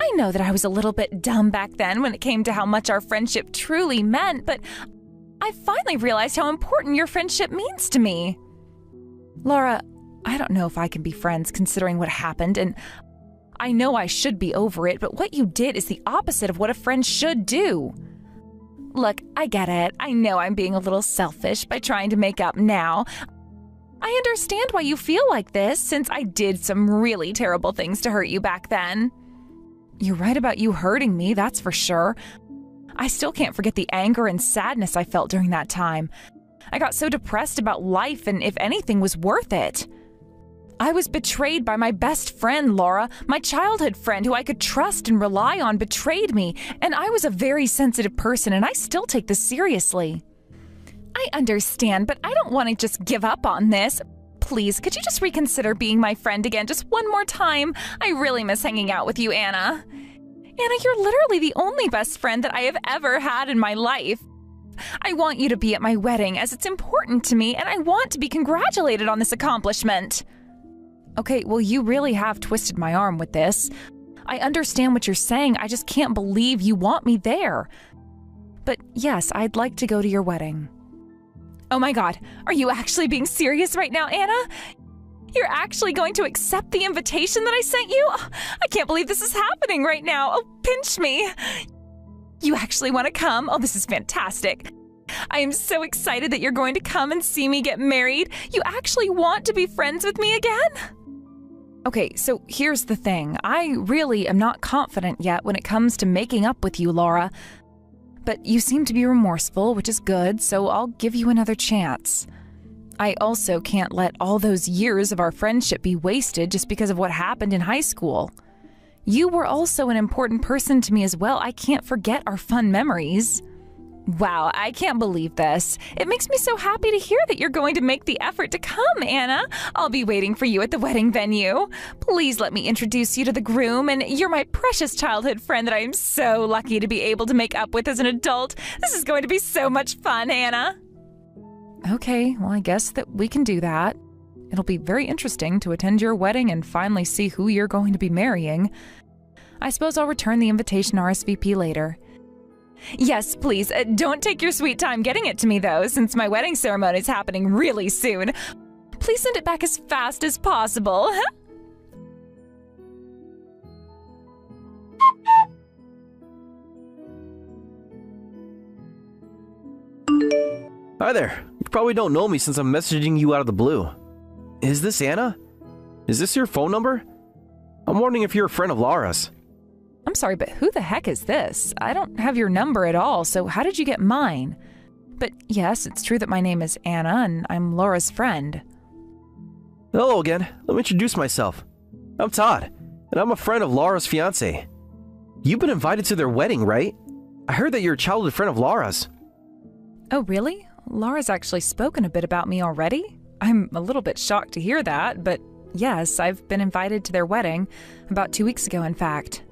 I know that I was a little bit dumb back then when it came to how much our friendship truly meant, but I finally realized how important your friendship means to me. Laura, I don't know if I can be friends considering what happened, and I know I should be over it, but what you did is the opposite of what a friend should do. Look, I get it. I know I'm being a little selfish by trying to make up now. I understand why you feel like this, since I did some really terrible things to hurt you back then. You're right about you hurting me, that's for sure. I still can't forget the anger and sadness I felt during that time. I got so depressed about life and if anything was worth it. I was betrayed by my best friend, Laura. My childhood friend who I could trust and rely on betrayed me, and I was a very sensitive person, and I still take this seriously. I understand, but I don't want to just give up on this. Please, could you just reconsider being my friend again just one more time? I really miss hanging out with you, Anna. Anna, you're literally the only best friend that I have ever had in my life. I want you to be at my wedding as it's important to me, and I want to be congratulated on this accomplishment. Okay, well, you really have twisted my arm with this. I understand what you're saying, I just can't believe you want me there. But yes, I'd like to go to your wedding. Oh my god, are you actually being serious right now, Anna? You're actually going to accept the invitation that I sent you? I can't believe this is happening right now. Oh, pinch me. You actually want to come? Oh, this is fantastic. I am so excited that you're going to come and see me get married. You actually want to be friends with me again? Okay, so here's the thing. I really am not confident yet when it comes to making up with you, Laura. But you seem to be remorseful, which is good, so I'll give you another chance. I also can't let all those years of our friendship be wasted just because of what happened in high school. You were also an important person to me as well. I can't forget our fun memories. Wow, I can't believe this. It makes me so happy to hear that you're going to make the effort to come, Anna. I'll be waiting for you at the wedding venue. Please let me introduce you to the groom, and you're my precious childhood friend that I am so lucky to be able to make up with as an adult. This is going to be so much fun, Anna. Okay, well, I guess that we can do that. It'll be very interesting to attend your wedding and finally see who you're going to be marrying. I suppose I'll return the invitation RSVP later. Yes, please. Don't take your sweet time getting it to me, though, since my wedding ceremony is happening really soon. Please send it back as fast as possible. Hi there. You probably don't know me since I'm messaging you out of the blue. Is this Anna? Is this your phone number? I'm wondering if you're a friend of Laura's. I'm sorry, but who the heck is this? I don't have your number at all, so how did you get mine? But yes, it's true that my name is Anna, and I'm Laura's friend. Hello again. Let me introduce myself. I'm Todd, and I'm a friend of Laura's fiancé. You've been invited to their wedding, right? I heard that you're a childhood friend of Laura's. Oh, really? Laura's actually spoken a bit about me already? I'm a little bit shocked to hear that, but yes, I've been invited to their wedding, about 2 weeks ago, in fact.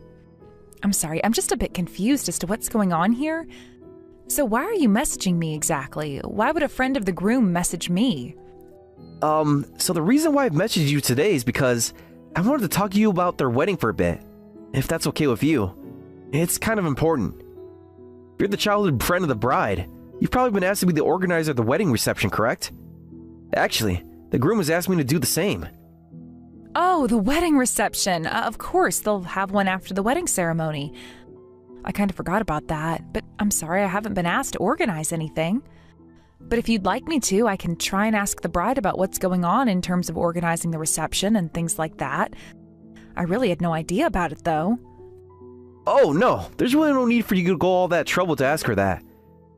I'm sorry, I'm just a bit confused as to what's going on here. So why are you messaging me exactly? Why would a friend of the groom message me? So the reason why I've messaged you today is because I wanted to talk to you about their wedding for a bit, if that's okay with you. It's kind of important. You're the childhood friend of the bride. You've probably been asked to be the organizer of the wedding reception, correct? Actually, the groom has asked me to do the same. Oh, the wedding reception. Of course, they'll have one after the wedding ceremony. I kind of forgot about that, but I'm sorry I haven't been asked to organize anything. But if you'd like me to, I can try and ask the bride about what's going on in terms of organizing the reception and things like that. I really had no idea about it, though. Oh, no. There's really no need for you to go all that trouble to ask her that.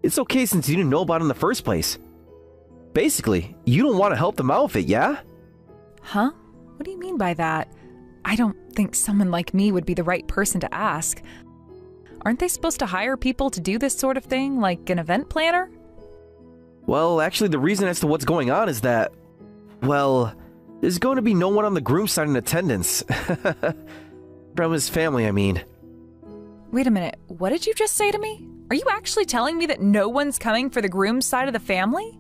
It's okay since you didn't know about it in the first place. Basically, you don't want to help them out with it, yeah? Huh? What do you mean by that? I don't think someone like me would be the right person to ask. Aren't they supposed to hire people to do this sort of thing, like an event planner? Well, actually, the reason as to what's going on is that, well, there's going to be no one on the groom's side in attendance. From his family, I mean. Wait a minute, what did you just say to me? Are you actually telling me that no one's coming for the groom's side of the family?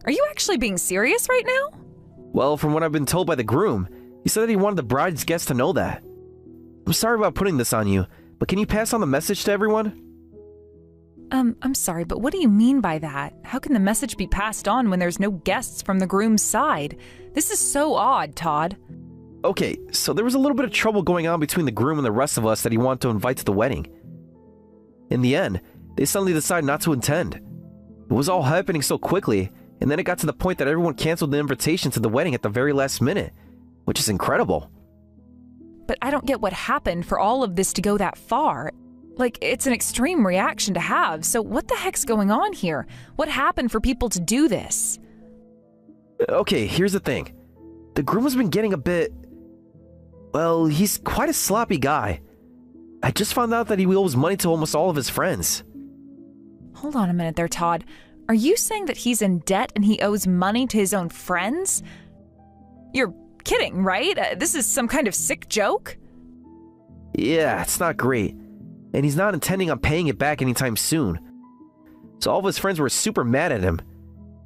Are you actually being serious right now? Well, from what I've been told by the groom, he said that he wanted the bride's guests to know that. I'm sorry about putting this on you, but can you pass on the message to everyone? I'm sorry, but what do you mean by that? How can the message be passed on when there's no guests from the groom's side? This is so odd, Todd. Okay, so there was a little bit of trouble going on between the groom and the rest of us that he wanted to invite to the wedding. In the end, they suddenly decided not to attend. It was all happening so quickly, and then it got to the point that everyone canceled the invitation to the wedding at the very last minute, which is incredible. But I don't get what happened for all of this to go that far. Like, it's an extreme reaction to have, so what the heck's going on here? What happened for people to do this? Okay, here's the thing. The groom has been getting a bit... Well, he's quite a sloppy guy. I just found out that he owes money to almost all of his friends. Hold on a minute there, Todd. Are you saying that he's in debt and he owes money to his own friends? You're kidding, right? This is some kind of sick joke? Yeah, it's not great. And he's not intending on paying it back anytime soon. So all of his friends were super mad at him.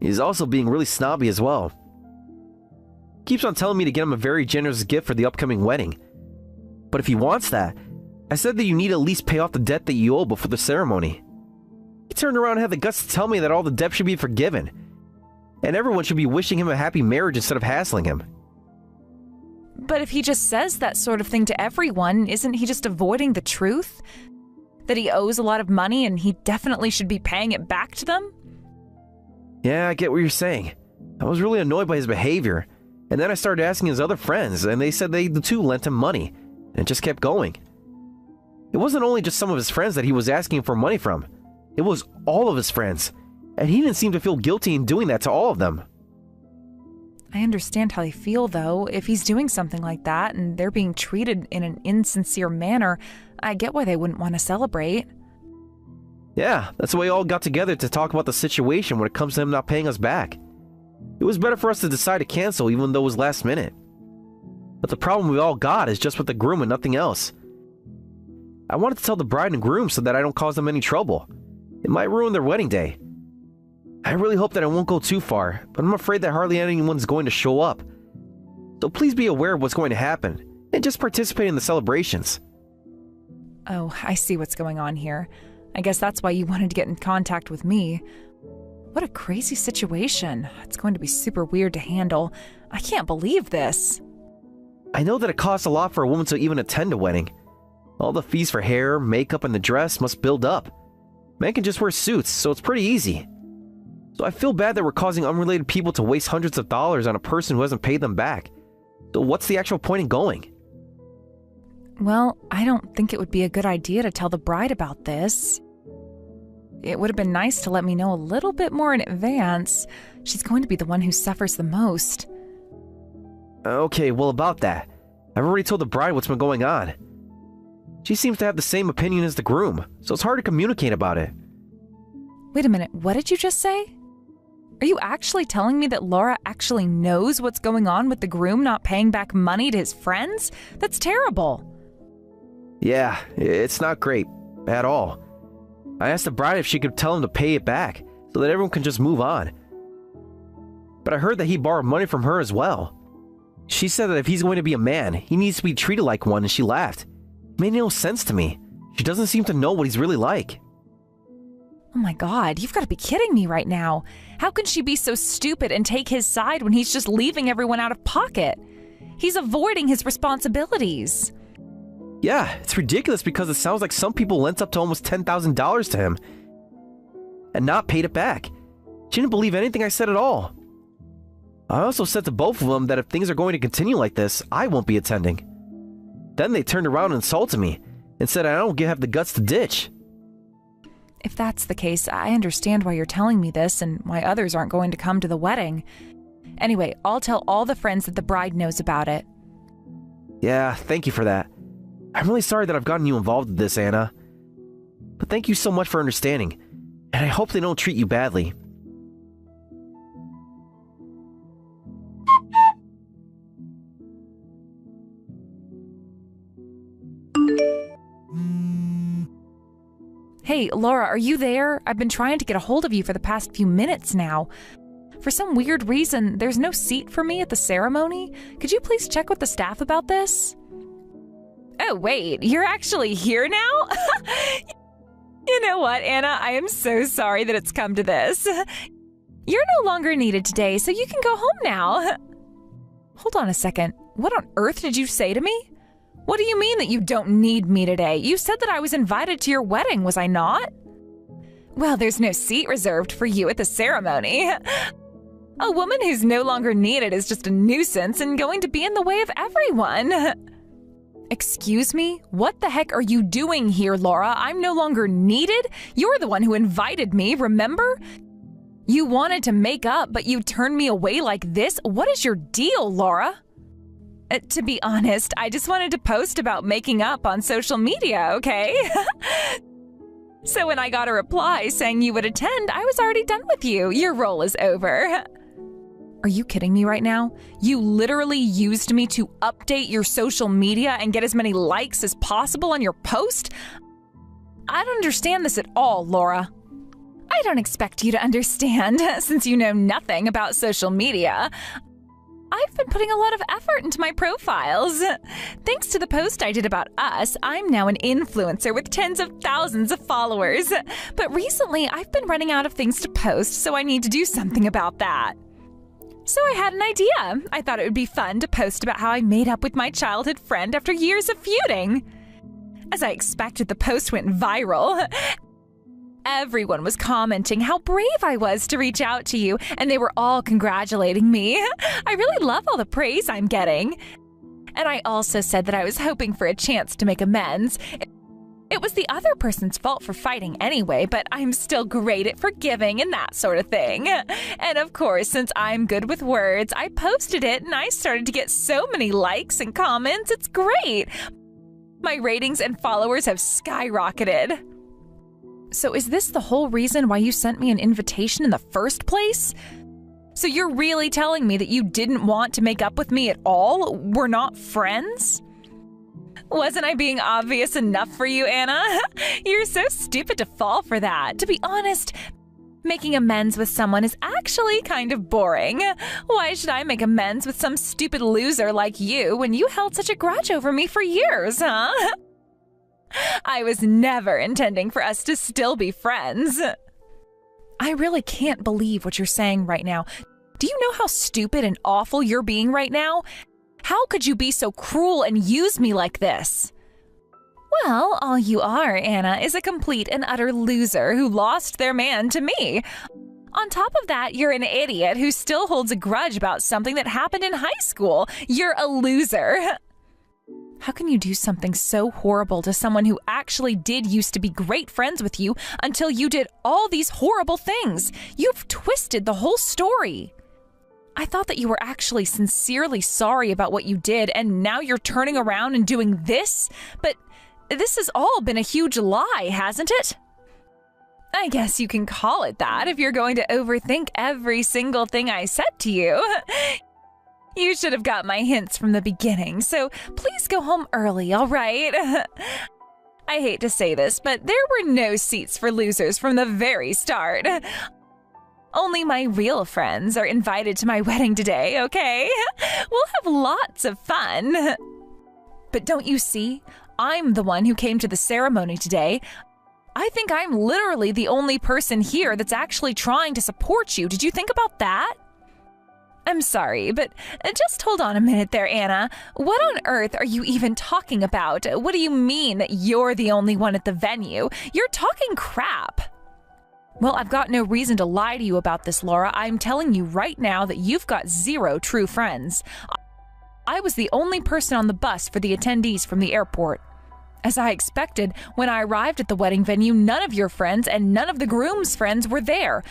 He's also being really snobby as well. Keeps on telling me to get him a very generous gift for the upcoming wedding. But if he wants that, I said that you need to at least pay off the debt that you owe before the ceremony. He turned around and had the guts to tell me that all the debt should be forgiven. And everyone should be wishing him a happy marriage instead of hassling him. But if he just says that sort of thing to everyone, isn't he just avoiding the truth? That he owes a lot of money and he definitely should be paying it back to them? Yeah, I get what you're saying. I was really annoyed by his behavior. And then I started asking his other friends, and they said they too lent him money. And it just kept going. It wasn't only just some of his friends that he was asking for money from. It was all of his friends. And he didn't seem to feel guilty in doing that to all of them. I understand how they feel, though. If he's doing something like that and they're being treated in an insincere manner, I get why they wouldn't want to celebrate. Yeah, that's why we all got together to talk about the situation when it comes to him not paying us back. It was better for us to decide to cancel even though it was last minute. But the problem we all got is just with the groom and nothing else. I wanted to tell the bride and groom so that I don't cause them any trouble. It might ruin their wedding day. I really hope that I won't go too far, but I'm afraid that hardly anyone's going to show up. So please be aware of what's going to happen, and just participate in the celebrations. Oh, I see what's going on here. I guess that's why you wanted to get in contact with me. What a crazy situation. It's going to be super weird to handle. I can't believe this. I know that it costs a lot for a woman to even attend a wedding. All the fees for hair, makeup, and the dress must build up. Men can just wear suits, so it's pretty easy. So I feel bad that we're causing unrelated people to waste hundreds of dollars on a person who hasn't paid them back. So what's the actual point in going? Well, I don't think it would be a good idea to tell the bride about this. It would have been nice to let me know a little bit more in advance. She's going to be the one who suffers the most. Okay, well about that. I've already told the bride what's been going on. She seems to have the same opinion as the groom, so it's hard to communicate about it. Wait a minute, what did you just say? Are you actually telling me that Laura actually knows what's going on with the groom not paying back money to his friends? That's terrible. Yeah, it's not great. At all. I asked the bride if she could tell him to pay it back, so that everyone can just move on. But I heard that he borrowed money from her as well. She said that if he's going to be a man, he needs to be treated like one, and she laughed. It made no sense to me. She doesn't seem to know what he's really like. Oh my god, you've got to be kidding me right now. How can she be so stupid and take his side when he's just leaving everyone out of pocket? He's avoiding his responsibilities. Yeah, it's ridiculous because it sounds like some people lent up to almost $10,000 to him and not paid it back. She didn't believe anything I said at all. I also said to both of them that if things are going to continue like this, I won't be attending. Then they turned around and insulted me and said I don't have the guts to ditch. If that's the case, I understand why you're telling me this and why others aren't going to come to the wedding. Anyway, I'll tell all the friends that the bride knows about it. Yeah, thank you for that. I'm really sorry that I've gotten you involved with this, Anna. But thank you so much for understanding, and I hope they don't treat you badly. Hey, Laura, are you there? I've been trying to get a hold of you for the past few minutes now. For some weird reason, there's no seat for me at the ceremony. Could you please check with the staff about this? Oh, wait, you're actually here now? You know what, Anna? I am so sorry that it's come to this. You're no longer needed today, so you can go home now. Hold on a second. What on earth did you say to me? What do you mean that you don't need me today? You said that I was invited to your wedding, was I not? Well, there's no seat reserved for you at the ceremony. A woman who's no longer needed is just a nuisance and going to be in the way of everyone. Excuse me? What the heck are you doing here, Laura? I'm no longer needed? You're the one who invited me, remember? You wanted to make up, but you turned me away like this? What is your deal, Laura? To be honest, I just wanted to post about making up on social media, okay? So when I got a reply saying you would attend, I was already done with you. Your role is over. Are you kidding me right now? You literally used me to update your social media and get as many likes as possible on your post? I don't understand this at all, Laura. I don't expect you to understand, since you know nothing about social media. I've been putting a lot of effort into my profiles. Thanks to the post I did about us, I'm now an influencer with tens of thousands of followers. But recently, I've been running out of things to post, so I need to do something about that. So I had an idea. I thought it would be fun to post about how I made up with my childhood friend after years of feuding. As I expected, the post went viral. Everyone was commenting how brave I was to reach out to you, and they were all congratulating me. I really love all the praise I'm getting. And I also said that I was hoping for a chance to make amends. It was the other person's fault for fighting anyway, but I'm still great at forgiving and that sort of thing. And of course, since I'm good with words, I posted it and I started to get so many likes and comments. It's great. My ratings and followers have skyrocketed. So is this the whole reason why you sent me an invitation in the first place? So you're really telling me that you didn't want to make up with me at all? We're not friends? Wasn't I being obvious enough for you, Anna? You're so stupid to fall for that. To be honest, making amends with someone is actually kind of boring. Why should I make amends with some stupid loser like you when you held such a grudge over me for years, huh? I was never intending for us to still be friends. I really can't believe what you're saying right now. Do you know how stupid and awful you're being right now? How could you be so cruel and use me like this? Well, all you are, Anna, is a complete and utter loser who lost their man to me. On top of that, you're an idiot who still holds a grudge about something that happened in high school. You're a loser. How can you do something so horrible to someone who actually did used to be great friends with you until you did all these horrible things? You've twisted the whole story. I thought that you were actually sincerely sorry about what you did, and now you're turning around and doing this? But this has all been a huge lie, hasn't it? I guess you can call it that if you're going to overthink every single thing I said to you. You should have got my hints from the beginning, so please go home early, all right? I hate to say this, but there were no seats for losers from the very start. Only my real friends are invited to my wedding today, okay? We'll have lots of fun. But don't you see? I'm the one who came to the ceremony today. I think I'm literally the only person here that's actually trying to support you. Did you think about that? I'm sorry, but just hold on a minute there, Anna. What on earth are you even talking about? What do you mean that you're the only one at the venue? You're talking crap. Well, I've got no reason to lie to you about this, Laura. I'm telling you right now that you've got 0 true friends. I was the only person on the bus for the attendees from the airport. As I expected, when I arrived at the wedding venue, none of your friends and none of the groom's friends were there.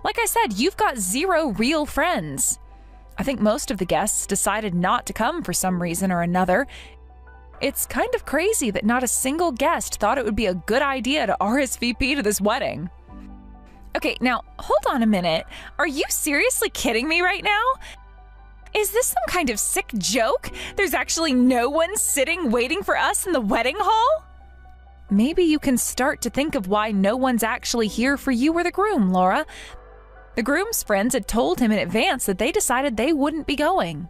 Like I said, you've got 0 real friends. I think most of the guests decided not to come for some reason or another. It's kind of crazy that not a single guest thought it would be a good idea to RSVP to this wedding. Okay, now, hold on a minute. Are you seriously kidding me right now? Is this some kind of sick joke? There's actually no one sitting waiting for us in the wedding hall? Maybe you can start to think of why no one's actually here for you or the groom, Laura. The groom's friends had told him in advance that they decided they wouldn't be going.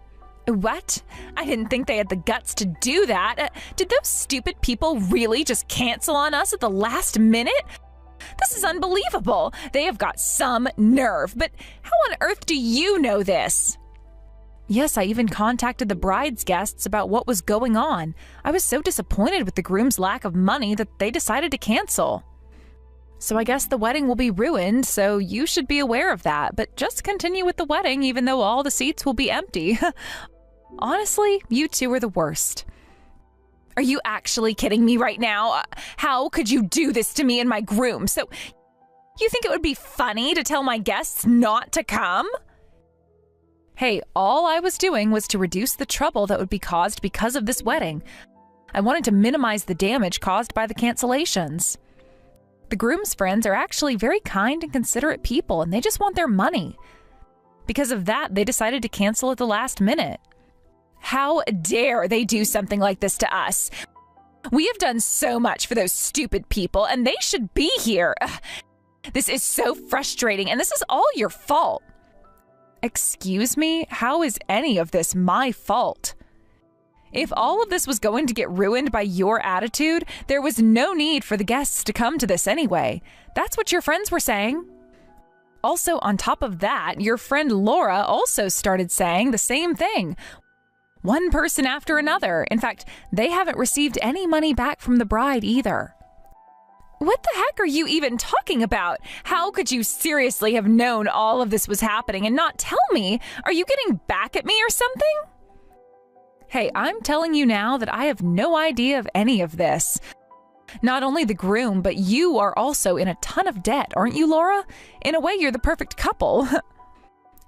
What? I didn't think they had the guts to do that. Did those stupid people really just cancel on us at the last minute? This is unbelievable. They have got some nerve. But how on earth do you know this? Yes, I even contacted the bride's guests about what was going on. I was so disappointed with the groom's lack of money that they decided to cancel. So I guess the wedding will be ruined, so you should be aware of that. But just continue with the wedding even though all the seats will be empty. Honestly, you two are the worst. Are you actually kidding me right now? How could you do this to me and my groom? So you think it would be funny to tell my guests not to come? Hey, all I was doing was to reduce the trouble that would be caused because of this wedding. I wanted to minimize the damage caused by the cancellations. The groom's friends are actually very kind and considerate people, and they just want their money. Because of that, they decided to cancel at the last minute. How dare they do something like this to us? We have done so much for those stupid people, and they should be here. Ugh, this is so frustrating, and this is all your fault. Excuse me? How is any of this my fault? If all of this was going to get ruined by your attitude, there was no need for the guests to come to this anyway. That's what your friends were saying. Also, on top of that, your friend Laura also started saying the same thing. One person after another. In fact, they haven't received any money back from the bride either. What the heck are you even talking about? How could you seriously have known all of this was happening and not tell me? Are you getting back at me or something? Hey, I'm telling you now that I have no idea of any of this. Not only the groom, but you are also in a ton of debt, aren't you, Laura? In a way, you're the perfect couple.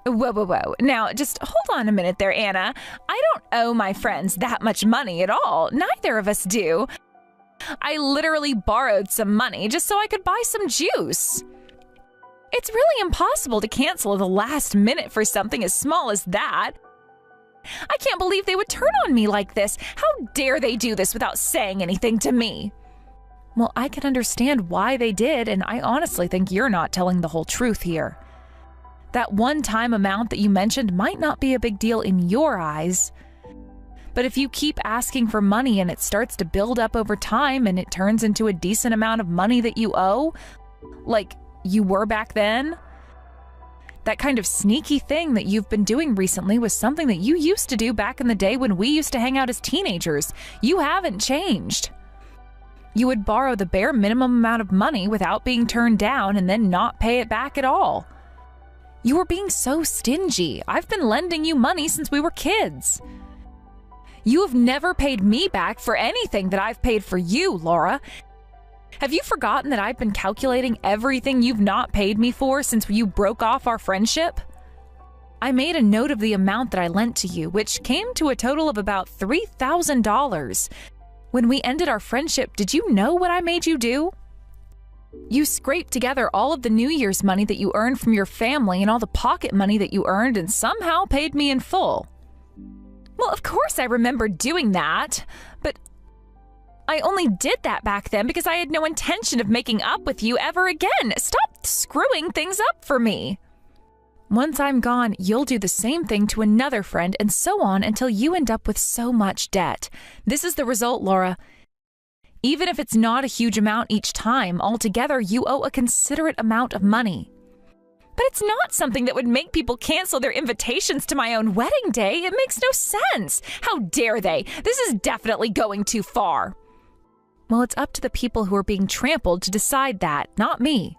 Whoa. Now, just hold on a minute there, Anna. I don't owe my friends that much money at all. Neither of us do. I literally borrowed some money just so I could buy some juice. It's really impossible to cancel at the last minute for something as small as that. I can't believe they would turn on me like this. How dare they do this without saying anything to me? Well, I can understand why they did, and I honestly think you're not telling the whole truth here. That one-time amount that you mentioned might not be a big deal in your eyes. But if you keep asking for money and it starts to build up over time and it turns into a decent amount of money that you owe, like you were back then, that kind of sneaky thing that you've been doing recently was something that you used to do back in the day when we used to hang out as teenagers. You haven't changed. You would borrow the bare minimum amount of money without being turned down and then not pay it back at all. You were being so stingy. I've been lending you money since we were kids. You have never paid me back for anything that I've paid for you, Laura. Have you forgotten that I've been calculating everything you've not paid me for since you broke off our friendship? I made a note of the amount that I lent to you, which came to a total of about $3,000. When we ended our friendship, did you know what I made you do? You scraped together all of the New Year's money that you earned from your family and all the pocket money that you earned and somehow paid me in full. Well, of course I remember doing that, but I only did that back then because I had no intention of making up with you ever again. Stop screwing things up for me. Once I'm gone, you'll do the same thing to another friend and so on until you end up with so much debt. This is the result, Laura. Even if it's not a huge amount each time, altogether you owe a considerate amount of money. But it's not something that would make people cancel their invitations to my own wedding day. It makes no sense. How dare they? This is definitely going too far. Well, it's up to the people who are being trampled to decide that, not me.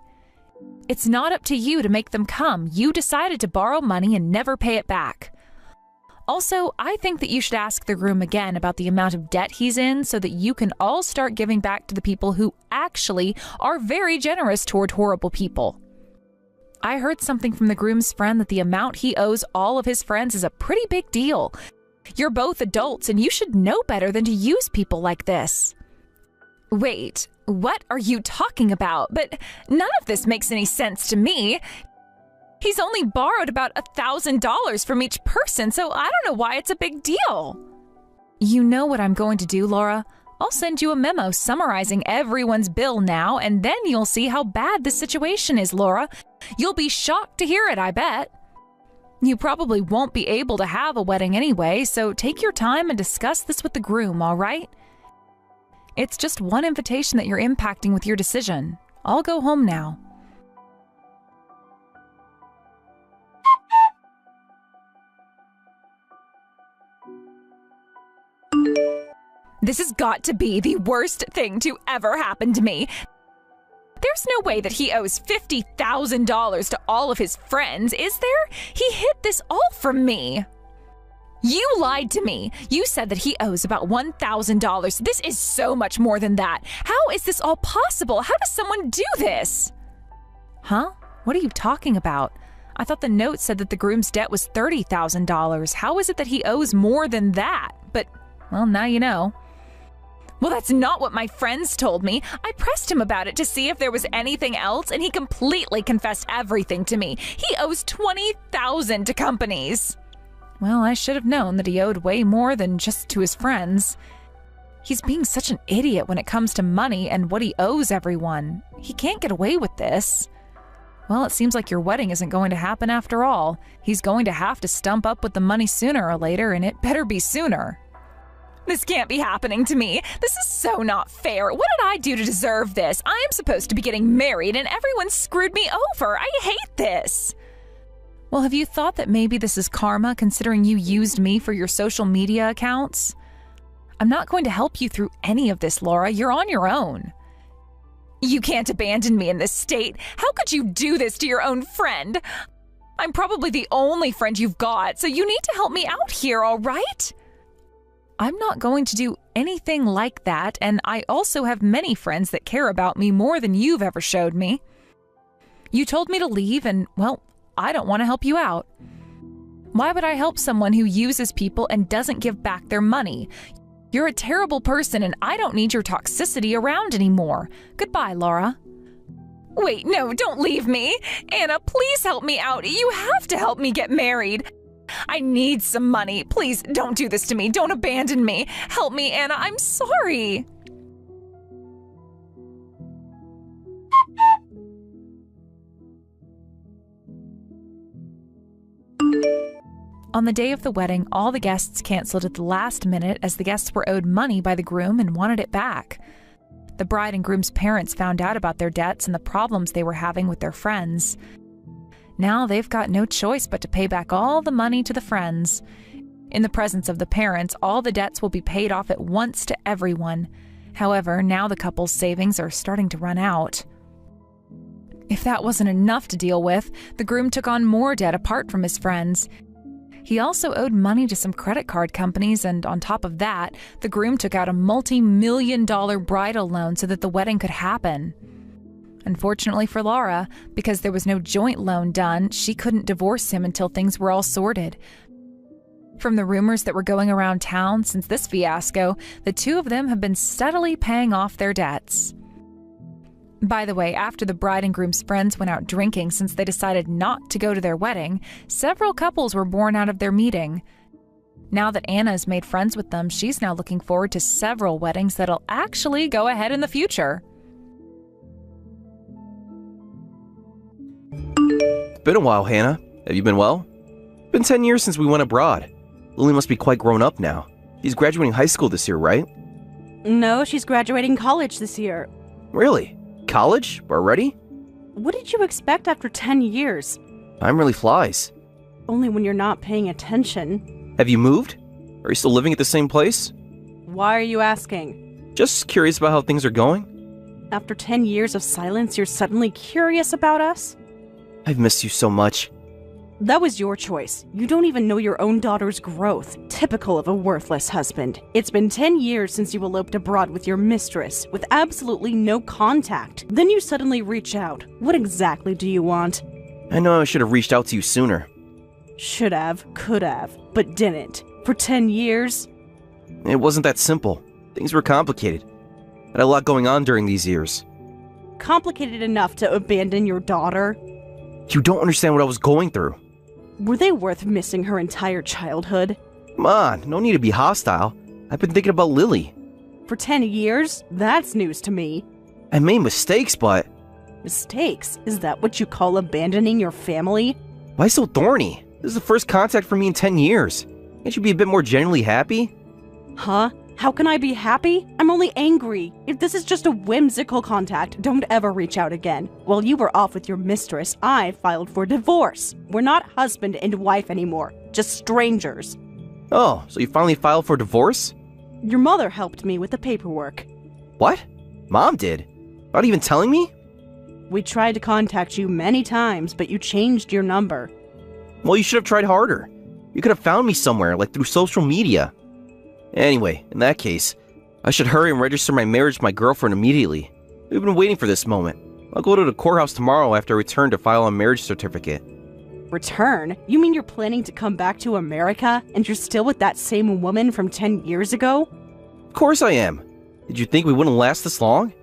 It's not up to you to make them come. You decided to borrow money and never pay it back. Also, I think that you should ask the groom again about the amount of debt he's in so that you can all start giving back to the people who actually are very generous toward horrible people. I heard something from the groom's friend that the amount he owes all of his friends is a pretty big deal. You're both adults and you should know better than to use people like this. Wait, what are you talking about? But none of this makes any sense to me. He's only borrowed about $1,000 from each person, so I don't know why it's a big deal. You know what I'm going to do, Laura? I'll send you a memo summarizing everyone's bill now, and then you'll see how bad the situation is, Laura. You'll be shocked to hear it, I bet. You probably won't be able to have a wedding anyway, so take your time and discuss this with the groom, all right? It's just one invitation that you're impacting with your decision. I'll go home now. This has got to be the worst thing to ever happen to me. There's no way that he owes $50,000 to all of his friends, is there? He hid this all from me. You lied to me. You said that he owes about $1,000. This is so much more than that. How is this all possible? How does someone do this? Huh? What are you talking about? I thought the note said that the groom's debt was $30,000. How is it that he owes more than that? But, well, now you know. Well, that's not what my friends told me. I pressed him about it to see if there was anything else, and he completely confessed everything to me. He owes $20,000 to companies. Well, I should have known that he owed way more than just to his friends. He's being such an idiot when it comes to money and what he owes everyone. He can't get away with this. Well, it seems like your wedding isn't going to happen after all. He's going to have to stump up with the money sooner or later, and it better be sooner. This can't be happening to me. This is so not fair. What did I do to deserve this? I am supposed to be getting married and everyone screwed me over. I hate this. Well, have you thought that maybe this is karma considering you used me for your social media accounts? I'm not going to help you through any of this, Laura. You're on your own. You can't abandon me in this state. How could you do this to your own friend? I'm probably the only friend you've got, so you need to help me out here, all right? I'm not going to do anything like that, and I also have many friends that care about me more than you've ever showed me. You told me to leave, and, well, I don't want to help you out. Why would I help someone who uses people and doesn't give back their money? You're a terrible person, and I don't need your toxicity around anymore. Goodbye, Laura. Wait, no, don't leave me. Anna, please help me out. You have to help me get married. I need some money. Please don't do this to me. Don't abandon me. Help me, Anna. I'm sorry. On the day of the wedding, all the guests canceled at the last minute as the guests were owed money by the groom and wanted it back. The bride and groom's parents found out about their debts and the problems they were having with their friends. Now they've got no choice but to pay back all the money to the friends. In the presence of the parents, all the debts will be paid off at once to everyone. However, now the couple's savings are starting to run out. If that wasn't enough to deal with, the groom took on more debt apart from his friends. He also owed money to some credit card companies, and on top of that, the groom took out a multi-million-dollar bridal loan so that the wedding could happen. Unfortunately for Laura, because there was no joint loan done, she couldn't divorce him until things were all sorted. From the rumors that were going around town since this fiasco, the two of them have been steadily paying off their debts. By the way, after the bride and groom's friends went out drinking since they decided not to go to their wedding, several couples were born out of their meeting. Now that Anna's made friends with them, she's now looking forward to several weddings that'll actually go ahead in the future. It's been a while, Hannah. Have you been well? It's been 10 years since we went abroad. Lily must be quite grown up now. She's graduating high school this year, right? No, she's graduating college this year. Really? College? Already? What did you expect after 10 years? Time really flies. Only when you're not paying attention. Have you moved? Are you still living at the same place? Why are you asking? Just curious about how things are going. After 10 years of silence, you're suddenly curious about us? I've missed you so much. That was your choice. You don't even know your own daughter's growth. Typical of a worthless husband. It's been 10 years since you eloped abroad with your mistress, with absolutely no contact. Then you suddenly reach out. What exactly do you want? I know I should have reached out to you sooner. Should have, could have, but didn't. For 10 years? It wasn't that simple. Things were complicated. I had a lot going on during these years. Complicated enough to abandon your daughter? You don't understand what I was going through. Were they worth missing her entire childhood? Come on, no need to be hostile. I've been thinking about Lily. For 10 years? That's news to me. I made mistakes, but... Mistakes? Is that what you call abandoning your family? Why so thorny? This is the first contact for me in 10 years. Can't you be a bit more genuinely happy? Huh? How can I be happy? I'm only angry. If this is just a whimsical contact, don't ever reach out again. While you were off with your mistress, I filed for divorce. We're not husband and wife anymore, just strangers. Oh, so you finally filed for divorce? Your mother helped me with the paperwork. What? Mom did? Without even telling me? We tried to contact you many times, but you changed your number. Well, you should have tried harder. You could have found me somewhere, like through social media. Anyway, in that case, I should hurry and register my marriage to my girlfriend immediately. We've been waiting for this moment. I'll go to the courthouse tomorrow after I return to file a marriage certificate. Return? You mean you're planning to come back to America, and you're still with that same woman from 10 years ago? Of course I am. Did you think we wouldn't last this long?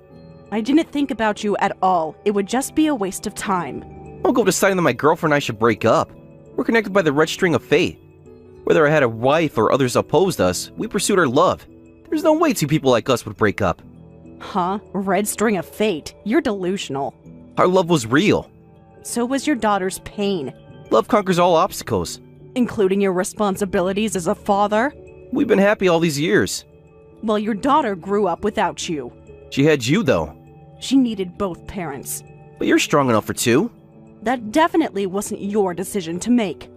I didn't think about you at all. It would just be a waste of time. I'll go deciding that my girlfriend and I should break up. We're connected by the red string of fate. Whether I had a wife or others opposed us, we pursued our love. There's no way two people like us would break up. Huh? Red string of fate? You're delusional. Our love was real. So was your daughter's pain. Love conquers all obstacles. Including your responsibilities as a father? We've been happy all these years. Well, your daughter grew up without you. She had you, though. She needed both parents. But you're strong enough for two. That definitely wasn't your decision to make.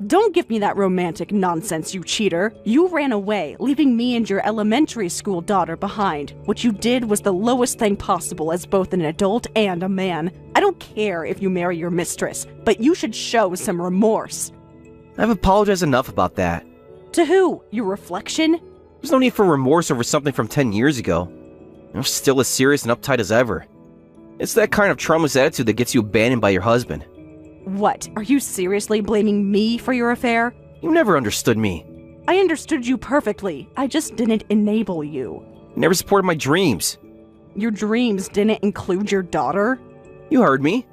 Don't give me that romantic nonsense, you cheater. You ran away, leaving me and your elementary school daughter behind. What you did was the lowest thing possible as both an adult and a man. I don't care if you marry your mistress, but you should show some remorse. I've apologized enough about that. To who? Your reflection? There's no need for remorse over something from 10 years ago. I'm still as serious and uptight as ever. It's that kind of traumatized attitude that gets you abandoned by your husband. What? Are you seriously blaming me for your affair? You never understood me. I understood you perfectly. I just didn't enable you. You never supported my dreams. Your dreams didn't include your daughter? You heard me.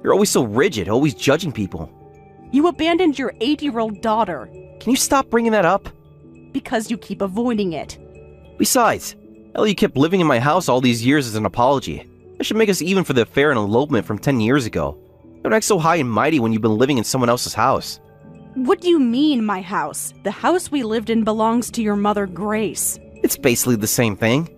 You're always so rigid, always judging people. You abandoned your 8-year-old daughter. Can you stop bringing that up? Because you keep avoiding it. Besides, Ellie kept living in my house all these years as an apology. That should make us even for the affair and elopement from 10 years ago. Don't act so high and mighty when you've been living in someone else's house. What do you mean, my house? The house we lived in belongs to your mother, Grace. It's basically the same thing.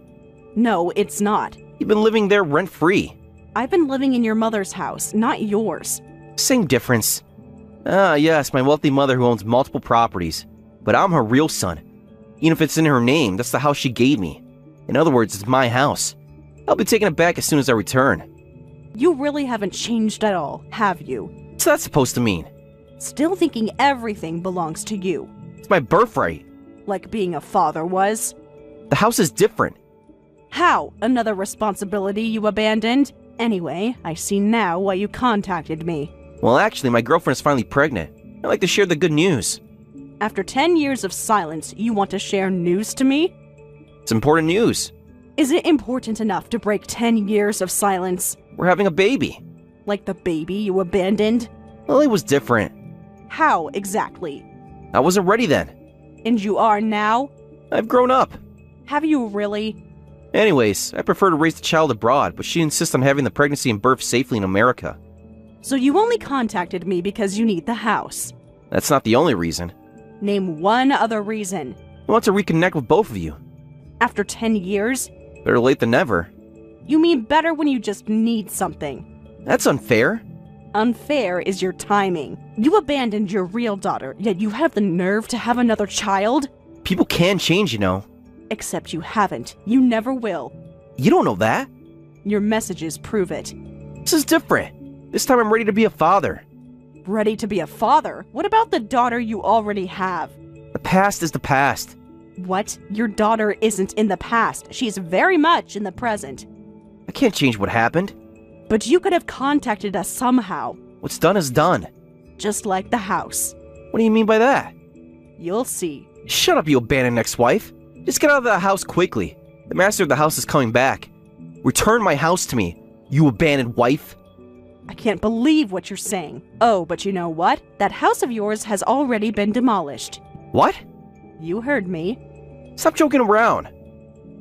No, it's not. You've been living there rent-free. I've been living in your mother's house, not yours. Same difference. Ah, yes, my wealthy mother who owns multiple properties. But I'm her real son. Even if it's in her name, that's the house she gave me. In other words, it's my house. I'll be taking it back as soon as I return. You really haven't changed at all, have you? What's that supposed to mean? Still thinking everything belongs to you. It's my birthright. Like being a father was. The house is different. How? Another responsibility you abandoned? Anyway, I see now why you contacted me. Well, actually, my girlfriend is finally pregnant. I'd like to share the good news. After 10 years of silence, you want to share news to me? It's important news. Is it important enough to break 10 years of silence? We're having a baby. Like the baby you abandoned? Well, it was different. How exactly? I wasn't ready then. And you are now? I've grown up. Have you really? Anyways, I prefer to raise the child abroad, but she insists on having the pregnancy and birth safely in America. So you only contacted me because you need the house. That's not the only reason. Name one other reason. I want to reconnect with both of you. After 10 years? Better late than never. You mean better when you just need something. That's unfair. Unfair is your timing. You abandoned your real daughter, yet you have the nerve to have another child? People can change, you know. Except you haven't. You never will. You don't know that. Your messages prove it. This is different. This time I'm ready to be a father. Ready to be a father? What about the daughter you already have? The past is the past. What? Your daughter isn't in the past. She's very much in the present. I can't change what happened. But you could have contacted us somehow. What's done is done. Just like the house. What do you mean by that? You'll see. Shut up, you abandoned ex-wife. Just get out of the house quickly. The master of the house is coming back. Return my house to me, you abandoned wife. I can't believe what you're saying. Oh, but you know what? That house of yours has already been demolished. What? You heard me. Stop joking around.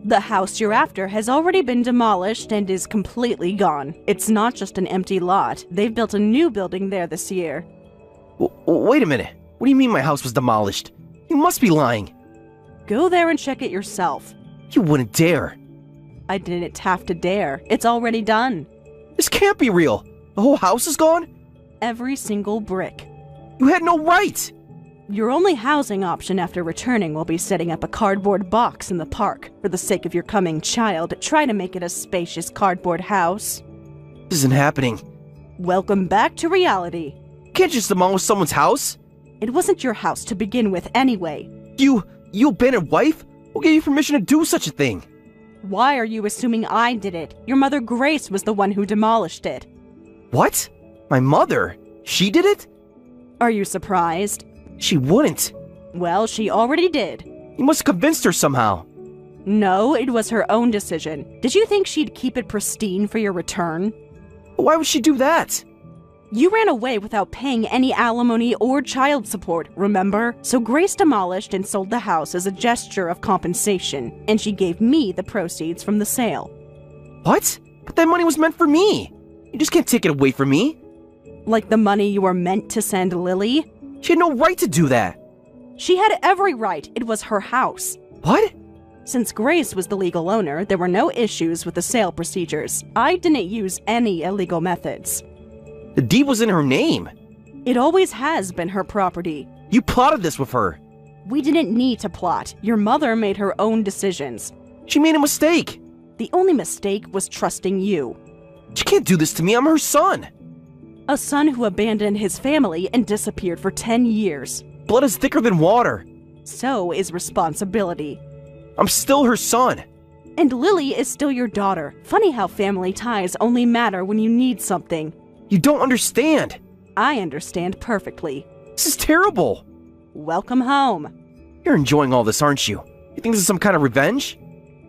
The house you're after has already been demolished and is completely gone. It's not just an empty lot. They've built a new building there this year. Wait a minute. What do you mean my house was demolished? You must be lying. Go there and check it yourself. You wouldn't dare. I didn't have to dare. It's already done. This can't be real. The whole house is gone? Every single brick. You had no right. Your only housing option after returning will be setting up a cardboard box in the park. For the sake of your coming child, try to make it a spacious cardboard house. This isn't happening. Welcome back to reality. You can't just demolish someone's house. It wasn't your house to begin with anyway. You abandoned wife? Who gave you permission to do such a thing? Why are you assuming I did it? Your mother Grace was the one who demolished it. What? My mother? She did it? Are you surprised? She wouldn't. Well, she already did. You must have convinced her somehow. No, it was her own decision. Did you think she'd keep it pristine for your return? Why would she do that? You ran away without paying any alimony or child support, remember? So Grace demolished and sold the house as a gesture of compensation, and she gave me the proceeds from the sale. What? But that money was meant for me. You just can't take it away from me. Like the money you were meant to send Lily? She had no right to do that. She had every right. It was her house. What? Since Grace was the legal owner, there were no issues with the sale procedures. I didn't use any illegal methods. The deed was in her name. It always has been her property. You plotted this with her. We didn't need to plot. Your mother made her own decisions. She made a mistake. The only mistake was trusting you. She can't do this to me. I'm her son. A son who abandoned his family and disappeared for 10 years. Blood is thicker than water. So is responsibility. I'm still her son. And Lily is still your daughter. Funny how family ties only matter when you need something. You don't understand. I understand perfectly. This is terrible. Welcome home. You're enjoying all this, aren't you? You think this is some kind of revenge?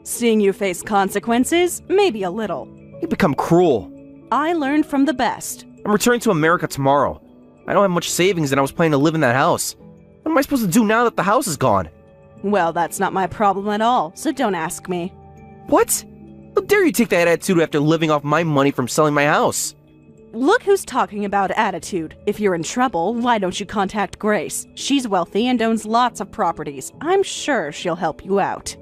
Seeing you face consequences? Maybe a little. You've become cruel. I learned from the best. I'm returning to America tomorrow. I don't have much savings and I was planning to live in that house. What am I supposed to do now that the house is gone? Well, that's not my problem at all, so don't ask me. What? How dare you take that attitude after living off my money from selling my house? Look who's talking about attitude. If you're in trouble, why don't you contact Grace? She's wealthy and owns lots of properties. I'm sure she'll help you out.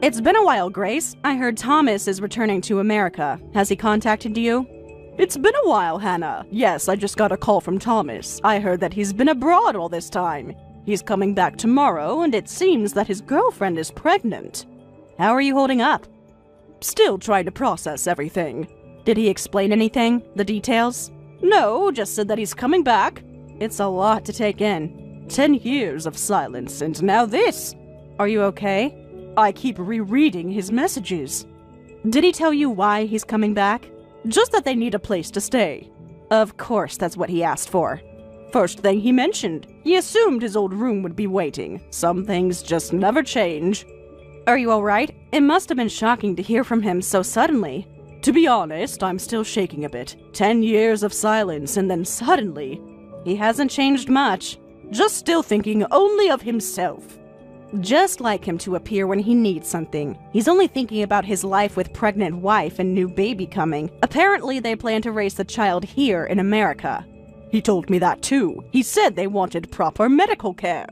It's been a while, Grace. I heard Thomas is returning to America. Has he contacted you? It's been a while, Hannah. Yes, I just got a call from Thomas. I heard that he's been abroad all this time. He's coming back tomorrow, and it seems that his girlfriend is pregnant. How are you holding up? Still trying to process everything. Did he explain anything? The details? No, just said that he's coming back. It's a lot to take in. 10 years of silence, and now this. Are you okay? I keep rereading his messages. Did he tell you why he's coming back? Just that they need a place to stay. Of course, that's what he asked for. First thing he mentioned. He assumed his old room would be waiting. Some things just never change. Are you alright? It must have been shocking to hear from him so suddenly. To be honest, I'm still shaking a bit. 10 years of silence, and then suddenly... He hasn't changed much. just still thinking only of himself. Just like him to appear when he needs something. He's only thinking about his life with pregnant wife and new baby coming. Apparently, they plan to raise the child here in America. He told me that too. He said they wanted proper medical care.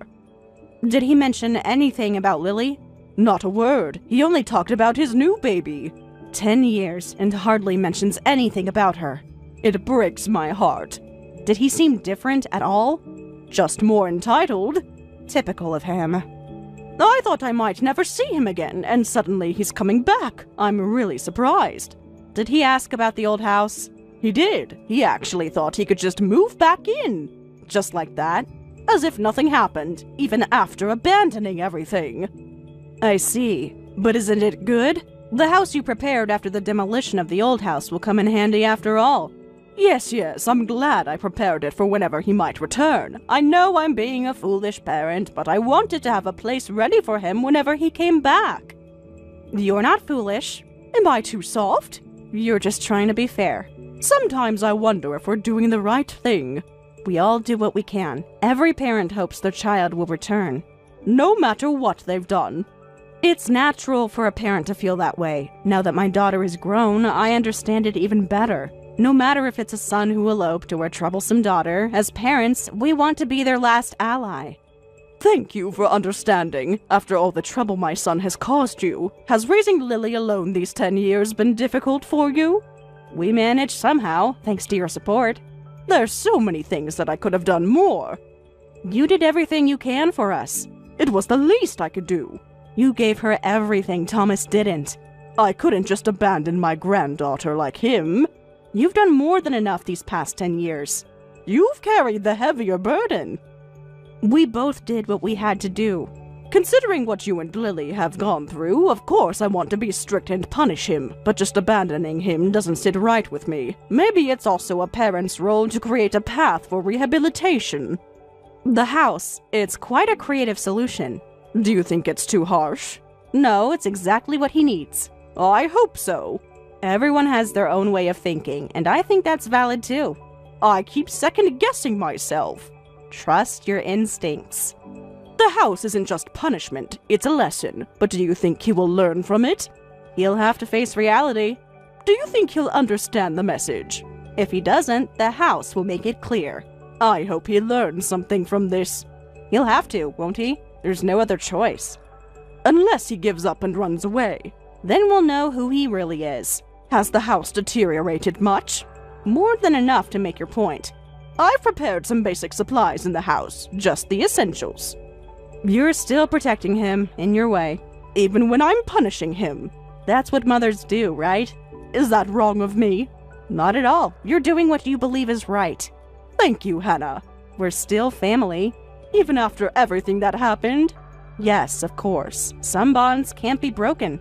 Did he mention anything about Lily? Not a word. He only talked about his new baby. 10 years and hardly mentions anything about her. It breaks my heart. Did he seem different at all? Just more entitled. Typical of him. I thought I might never see him again, and suddenly he's coming back. I'm really surprised. Did he ask about the old house? He did. He actually thought he could just move back in. Just like that. As if nothing happened, even after abandoning everything. I see. But isn't it good? The house you prepared after the demolition of the old house will come in handy after all. Yes, I'm glad I prepared it for whenever he might return. I know I'm being a foolish parent, but I wanted to have a place ready for him whenever he came back. You're not foolish. Am I too soft? You're just trying to be fair. Sometimes I wonder if we're doing the right thing. We all do what we can. Every parent hopes their child will return, no matter what they've done. It's natural for a parent to feel that way. Now that my daughter is grown, I understand it even better. No matter if it's a son who eloped or a troublesome daughter, as parents, we want to be their last ally. Thank you for understanding. After all the trouble my son has caused you, has raising Lily alone these 10 years been difficult for you? We managed somehow, thanks to your support. There's so many things that I could have done more. You did everything you can for us. It was the least I could do. You gave her everything Thomas didn't. I couldn't just abandon my granddaughter like him. You've done more than enough these past 10 years. You've carried the heavier burden. We both did what we had to do. Considering what you and Lily have gone through, of course I want to be strict and punish him, but just abandoning him doesn't sit right with me. Maybe it's also a parent's role to create a path for rehabilitation. The house, it's quite a creative solution. Do you think it's too harsh? No, it's exactly what he needs. I hope so. Everyone has their own way of thinking, and I think that's valid too. I keep second-guessing myself. Trust your instincts. The house isn't just punishment, it's a lesson. But do you think he will learn from it? He'll have to face reality. Do you think he'll understand the message? If he doesn't, the house will make it clear. I hope he learns something from this. He'll have to, won't he? There's no other choice. Unless he gives up and runs away. Then we'll know who he really is. Has the house deteriorated much? More than enough to make your point. I've prepared some basic supplies in the house, just the essentials. You're still protecting him, in your way. Even when I'm punishing him. That's what mothers do, right? Is that wrong of me? Not at all. You're doing what you believe is right. Thank you, Hannah. We're still family, even after everything that happened. Yes, of course. Some bonds can't be broken.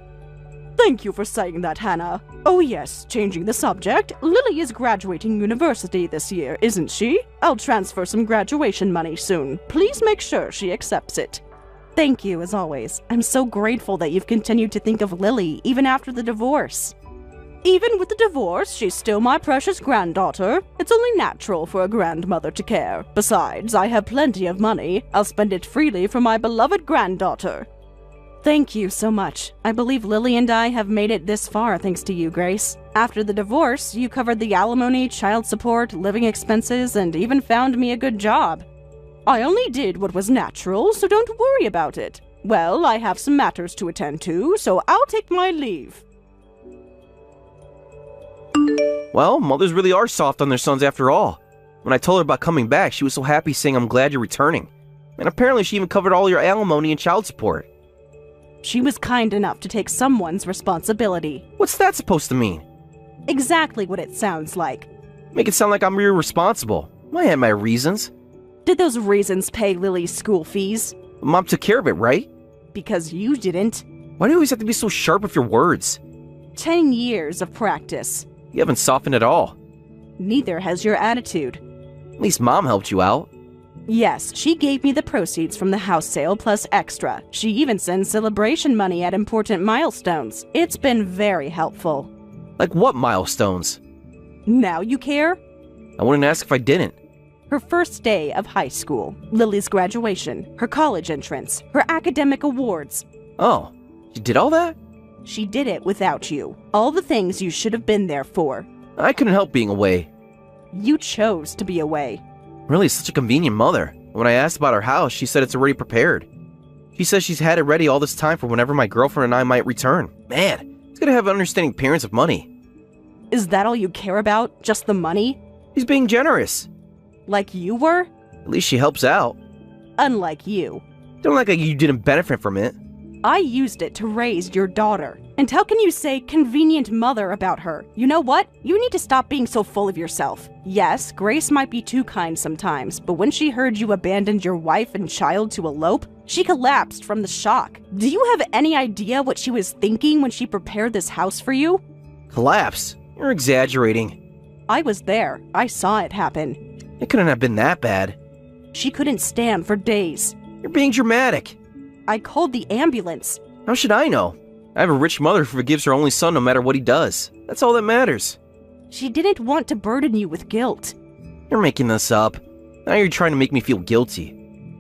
Thank you for saying that, Hannah. Oh yes, changing the subject, Lily is graduating university this year, isn't she? I'll transfer some graduation money soon. Please make sure she accepts it. Thank you, as always. I'm so grateful that you've continued to think of Lily, even after the divorce. Even with the divorce, she's still my precious granddaughter. It's only natural for a grandmother to care. Besides, I have plenty of money. I'll spend it freely for my beloved granddaughter. Thank you so much. I believe Lily and I have made it this far thanks to you, Grace. After the divorce, you covered the alimony, child support, living expenses, and even found me a good job. I only did what was natural, so don't worry about it. Well, I have some matters to attend to, so I'll take my leave. Well, mothers really are soft on their sons after all. When I told her about coming back, she was so happy saying I'm glad you're returning. And apparently she even covered all your alimony and child support. She was kind enough to take someone's responsibility. What's that supposed to mean? Exactly what it sounds like. Make it sound like I'm irresponsible. I had my reasons. Did those reasons pay Lily's school fees? Mom took care of it, right? Because you didn't. Why do you always have to be so sharp with your words? 10 years of practice. You haven't softened at all. Neither has your attitude. At least Mom helped you out. Yes, she gave me the proceeds from the house sale plus extra. She even sends celebration money at important milestones. It's been very helpful. Like what milestones? Now you care? I wouldn't ask if I didn't. Her first day of high school, Lily's graduation, her college entrance, her academic awards. Oh, you did all that? She did it without you. All the things you should have been there for. I couldn't help being away. You chose to be away. Really, such a convenient mother. When I asked about her house, she said it's already prepared. She says she's had it ready all this time for whenever my girlfriend and I might return. Man, it's gonna have understanding parents of money. Is that all you care about? Just the money? She's being generous. Like you were? At least she helps out. Unlike you. Don't act like you didn't benefit from it. I used it to raise your daughter. And how can you say convenient mother about her? You know what? You need to stop being so full of yourself. Yes, Grace might be too kind sometimes, but when she heard you abandoned your wife and child to elope, she collapsed from the shock. Do you have any idea what she was thinking when she prepared this house for you? Collapse? You're exaggerating. I was there. I saw it happen. It couldn't have been that bad. She couldn't stand for days. You're being dramatic. I called the ambulance. How should I know? I have a rich mother who forgives her only son no matter what he does. That's all that matters. She didn't want to burden you with guilt. You're making this up. Now you're trying to make me feel guilty.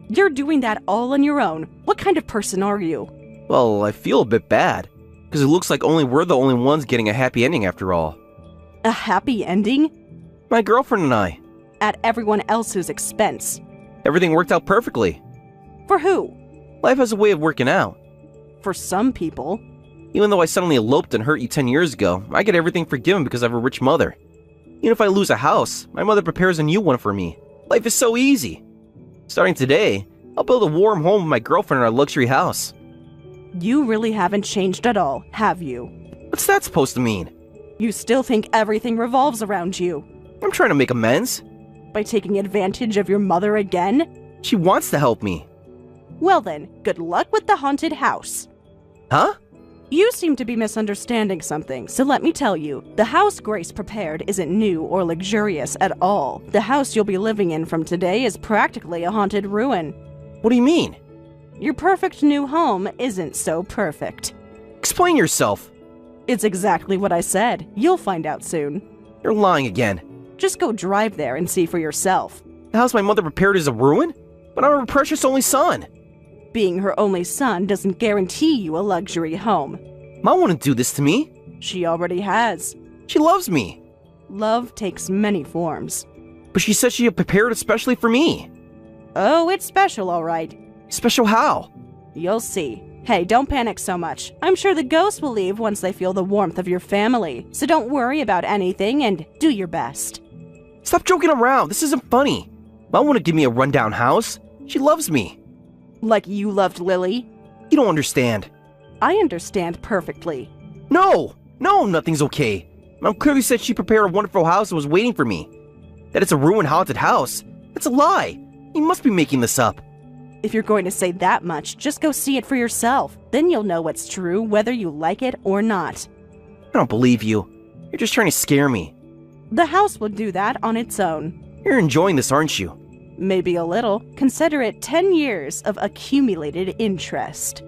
You're doing that all on your own. What kind of person are you? Well, I feel a bit bad. Because it looks like we're the only ones getting a happy ending after all. A happy ending? My girlfriend and I. At everyone else's expense. Everything worked out perfectly. For who? Life has a way of working out. For some people. Even though I suddenly eloped and hurt you 10 years ago, I get everything forgiven because I have a rich mother. Even if I lose a house, my mother prepares a new one for me. Life is so easy. Starting today, I'll build a warm home with my girlfriend in our luxury house. You really haven't changed at all, have you? What's that supposed to mean? You still think everything revolves around you. I'm trying to make amends. By taking advantage of your mother again? She wants to help me. Well then, good luck with the haunted house. Huh? You seem to be misunderstanding something, so let me tell you. The house Grace prepared isn't new or luxurious at all. The house you'll be living in from today is practically a haunted ruin. What do you mean? Your perfect new home isn't so perfect. Explain yourself. It's exactly what I said. You'll find out soon. You're lying again. Just go drive there and see for yourself. The house my mother prepared is a ruin? But I'm her precious only son. Being her only son doesn't guarantee you a luxury home. Mom wouldn't do this to me. She already has. She loves me. Love takes many forms. But she said she had prepared it especially for me. Oh, it's special, all right. Special how? You'll see. Hey, don't panic so much. I'm sure the ghosts will leave once they feel the warmth of your family. So don't worry about anything and do your best. Stop joking around. This isn't funny. Mom wouldn't give me a rundown house. She loves me. Like you loved Lily? You don't understand. I understand perfectly. No, nothing's okay. Mom clearly said she prepared a wonderful house and was waiting for me. That it's a ruined haunted house. That's a lie. You must be making this up. If you're going to say that much, just go see it for yourself. Then you'll know what's true, whether you like it or not. I don't believe you. You're just trying to scare me. The house will do that on its own. You're enjoying this, aren't you? Maybe a little. Consider it 10 years of accumulated interest.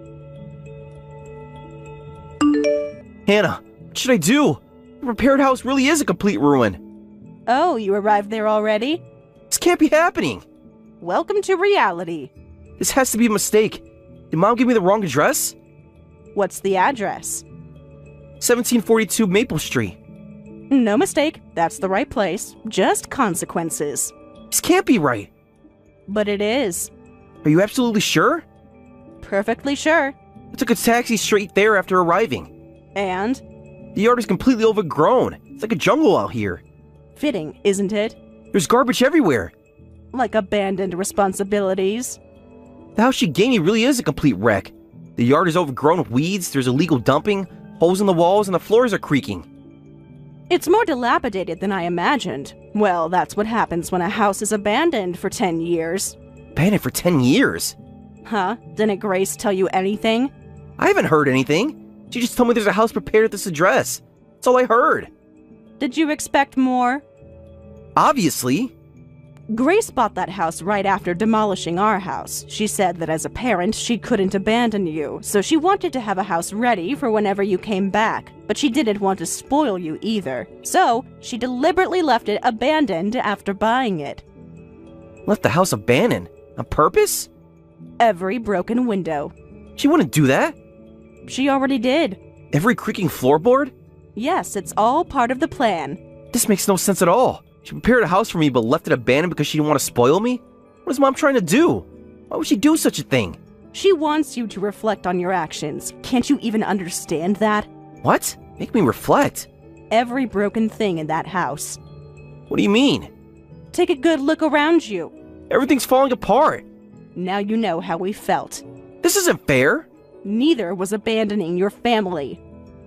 Hannah, what should I do? The repaired house really is a complete ruin. Oh, you arrived there already? This can't be happening. Welcome to reality. This has to be a mistake. Did Mom give me the wrong address? What's the address? 1742 Maple Street. No mistake. That's the right place. Just consequences. This can't be right. But it is. Are you absolutely sure? Perfectly sure. I took a taxi straight there after arriving. And? The yard is completely overgrown. It's like a jungle out here. Fitting, isn't it? There's garbage everywhere. Like abandoned responsibilities. The house she gave me really is a complete wreck. The yard is overgrown with weeds, there's illegal dumping, holes in the walls, and the floors are creaking. It's more dilapidated than I imagined. Well, that's what happens when a house is abandoned for 10 years. Abandoned for 10 years? Huh? Didn't Grace tell you anything? I haven't heard anything. She just told me there's a house prepared at this address. That's all I heard. Did you expect more? Obviously. Grace bought that house right after demolishing our house. She said that as a parent, she couldn't abandon you, so she wanted to have a house ready for whenever you came back. But she didn't want to spoil you either. So, she deliberately left it abandoned after buying it. Left the house abandoned. On purpose? Every broken window. She wouldn't do that. She already did. Every creaking floorboard? Yes, it's all part of the plan. This makes no sense at all. She prepared a house for me but left it abandoned because she didn't want to spoil me? What is Mom trying to do? Why would she do such a thing? She wants you to reflect on your actions. Can't you even understand that? What? Make me reflect. Every broken thing in that house. What do you mean? Take a good look around you. Everything's falling apart. Now you know how we felt. This isn't fair. Neither was abandoning your family.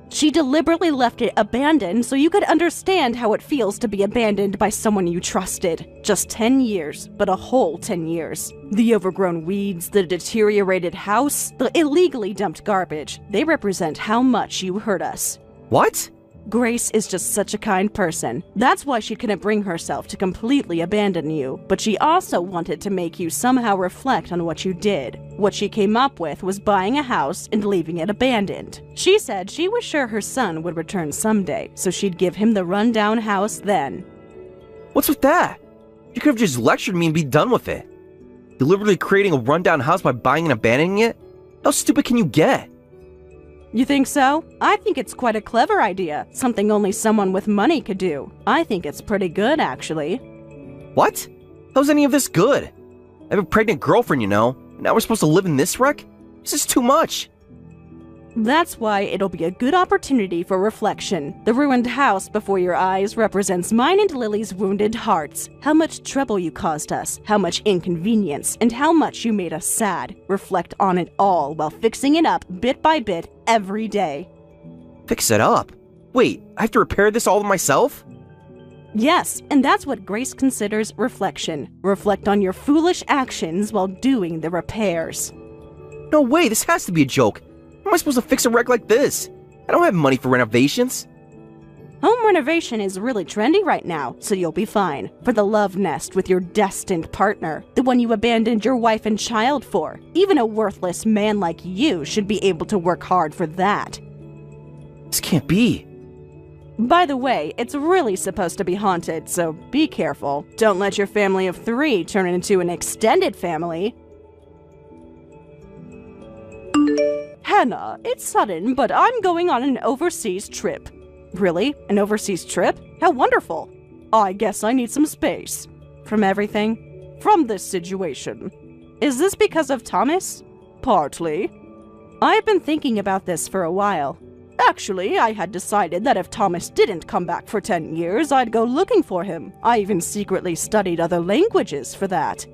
She deliberately left it abandoned so you could understand how it feels to be abandoned by someone you trusted. Just 10 years, but a whole 10 years. The overgrown weeds, the deteriorated house, the illegally dumped garbage, they represent how much you hurt us. What? Grace is just such a kind person. That's why she couldn't bring herself to completely abandon you, but she also wanted to make you somehow reflect on what you did. What she came up with was buying a house and leaving it abandoned. She said she was sure her son would return someday, so she'd give him the rundown house then. What's with that? You could have just lectured me and be done with it. Deliberately creating a rundown house by buying and abandoning it? How stupid can you get? You think so? I think it's quite a clever idea, something only someone with money could do. I think it's pretty good, actually. What? How's any of this good? I have a pregnant girlfriend, you know, and now we're supposed to live in this wreck? This is too much. That's why it'll be a good opportunity for reflection. The ruined house before your eyes represents mine and Lily's wounded hearts. How much trouble you caused us, how much inconvenience, and how much you made us sad. Reflect on it all while fixing it up bit by bit every day. Fix it up? Wait, I have to repair this all myself? Yes, and that's what Grace considers reflection. Reflect on your foolish actions while doing the repairs. No way, this has to be a joke. How am I supposed to fix a wreck like this? I don't have money for renovations. Home renovation is really trendy right now, so you'll be fine. For the love nest with your destined partner, the one you abandoned your wife and child for. Even a worthless man like you should be able to work hard for that. This can't be. By the way, it's really supposed to be haunted, so be careful. Don't let your family of 3 turn into an extended family. Hannah, it's sudden, but I'm going on an overseas trip. Really? An overseas trip? How wonderful. I guess I need some space. From everything? From this situation. Is this because of Thomas? Partly. I've been thinking about this for a while. Actually, I had decided that if Thomas didn't come back for 10 years, I'd go looking for him. I even secretly studied other languages for that.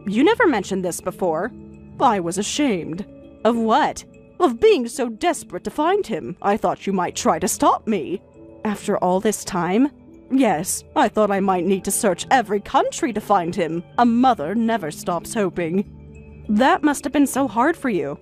You never mentioned this before. I was ashamed. Of what? Of being so desperate to find him. I thought you might try to stop me. After all this time? Yes, I thought I might need to search every country to find him. A mother never stops hoping. That must have been so hard for you.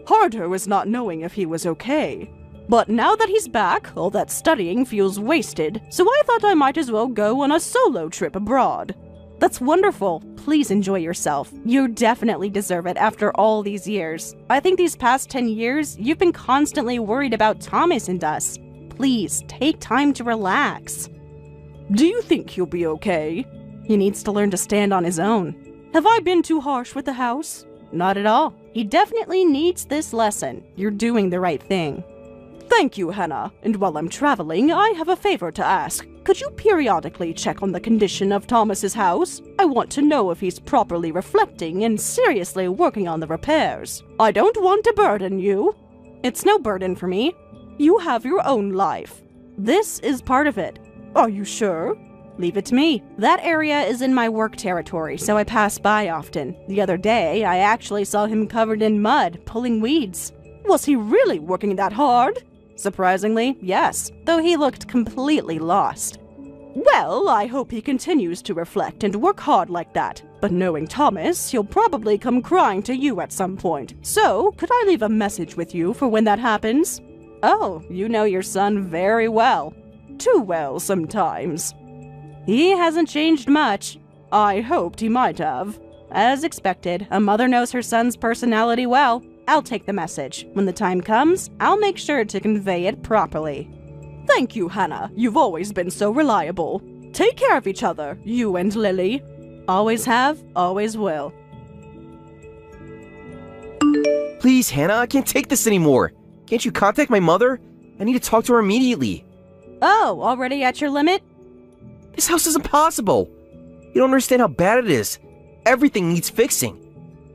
Harder was not knowing if he was okay. But now that he's back, all that studying feels wasted, so I thought I might as well go on a solo trip abroad. That's wonderful. Please enjoy yourself. You definitely deserve it after all these years. I think these past 10 years, you've been constantly worried about Thomas and us. Please, take time to relax. Do you think he'll be okay? He needs to learn to stand on his own. Have I been too harsh with the house? Not at all. He definitely needs this lesson. You're doing the right thing. Thank you, Hannah. And while I'm traveling, I have a favor to ask. Could you periodically check on the condition of Thomas's house? I want to know if he's properly reflecting and seriously working on the repairs. I don't want to burden you. It's no burden for me. You have your own life. This is part of it. Are you sure? Leave it to me. That area is in my work territory, so I pass by often. The other day, I actually saw him covered in mud, pulling weeds. Was he really working that hard? Surprisingly, yes, though he looked completely lost. Well, I hope he continues to reflect and work hard like that. But knowing Thomas, he'll probably come crying to you at some point. So, could I leave a message with you for when that happens? Oh, you know your son very well. Too well sometimes. He hasn't changed much. I hoped he might have. As expected, a mother knows her son's personality well. I'll take the message. When the time comes, I'll make sure to convey it properly. Thank you, Hannah. You've always been so reliable. Take care of each other, you and Lily. Always have, always will. Please, Hannah, I can't take this anymore. Can't you contact my mother? I need to talk to her immediately. Oh, already at your limit? This house is impossible. You don't understand how bad it is. Everything needs fixing.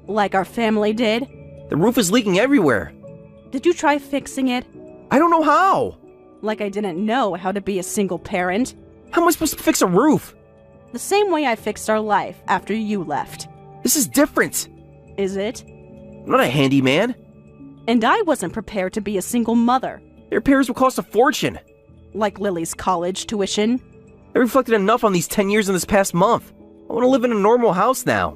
Like our family did? The roof is leaking everywhere. Did you try fixing it? I don't know how. Like I didn't know how to be a single parent? How am I supposed to fix a roof? The same way I fixed our life after you left. This is different. Is it? I'm not a handyman. And I wasn't prepared to be a single mother. The repairs will cost a fortune. Like Lily's college tuition. I reflected enough on these 10 years in this past month. I want to live in a normal house now.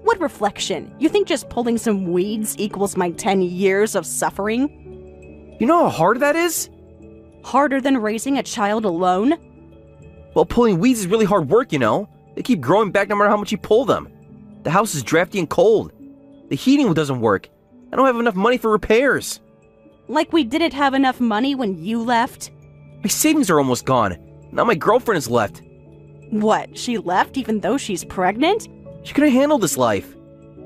What reflection? You think just pulling some weeds equals my 10 years of suffering? You know how hard that is? Harder than raising a child alone? Well, pulling weeds is really hard work, you know. They keep growing back no matter how much you pull them. The house is drafty and cold. The heating doesn't work. I don't have enough money for repairs. Like we didn't have enough money when you left? My savings are almost gone. Now my girlfriend is left. What, she left even though she's pregnant? She couldn't handle this life.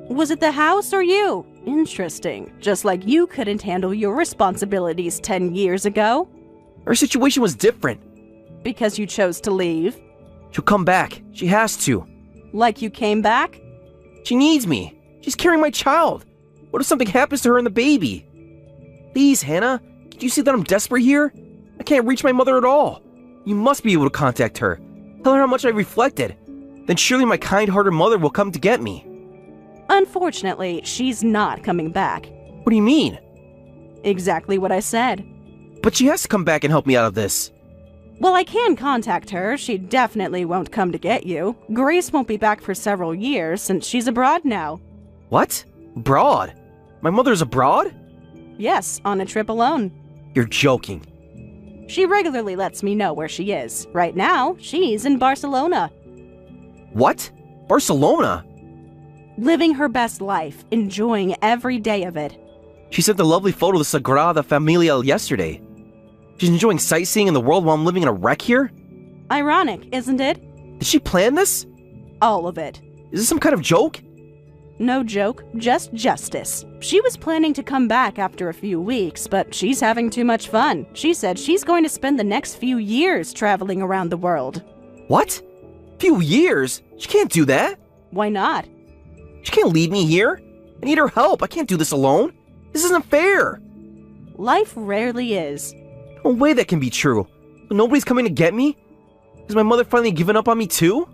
Was it the house or you? Interesting. Just like you couldn't handle your responsibilities 10 years ago. Her situation was different. Because you chose to leave? She'll come back. She has to. Like you came back? She needs me. She's carrying my child. What if something happens to her and the baby? Please, Hannah. Can't you see that I'm desperate here? I can't reach my mother at all. You must be able to contact her. Tell her how much I reflected. Then surely my kind-hearted mother will come to get me. Unfortunately, she's not coming back. What do you mean? Exactly what I said. But she has to come back and help me out of this. Well, I can contact her. She definitely won't come to get you. Grace won't be back for several years since she's abroad now. What? Abroad? My mother's abroad? Yes, on a trip alone. You're joking. She regularly lets me know where she is. Right now, she's in Barcelona. What? Barcelona? Living her best life, enjoying every day of it. She sent a lovely photo of the Sagrada Familia yesterday. She's enjoying sightseeing in the world while I'm living in a wreck here? Ironic, isn't it? Did she plan this? All of it. Is this some kind of joke? No joke, just justice. She was planning to come back after a few weeks, but she's having too much fun. She said she's going to spend the next few years traveling around the world. What? Few years? She can't do that. Why not? She can't leave me here. I need her help. I can't do this alone. This isn't fair. Life rarely is. No way that can be true. Nobody's coming to get me? Has my mother finally given up on me too?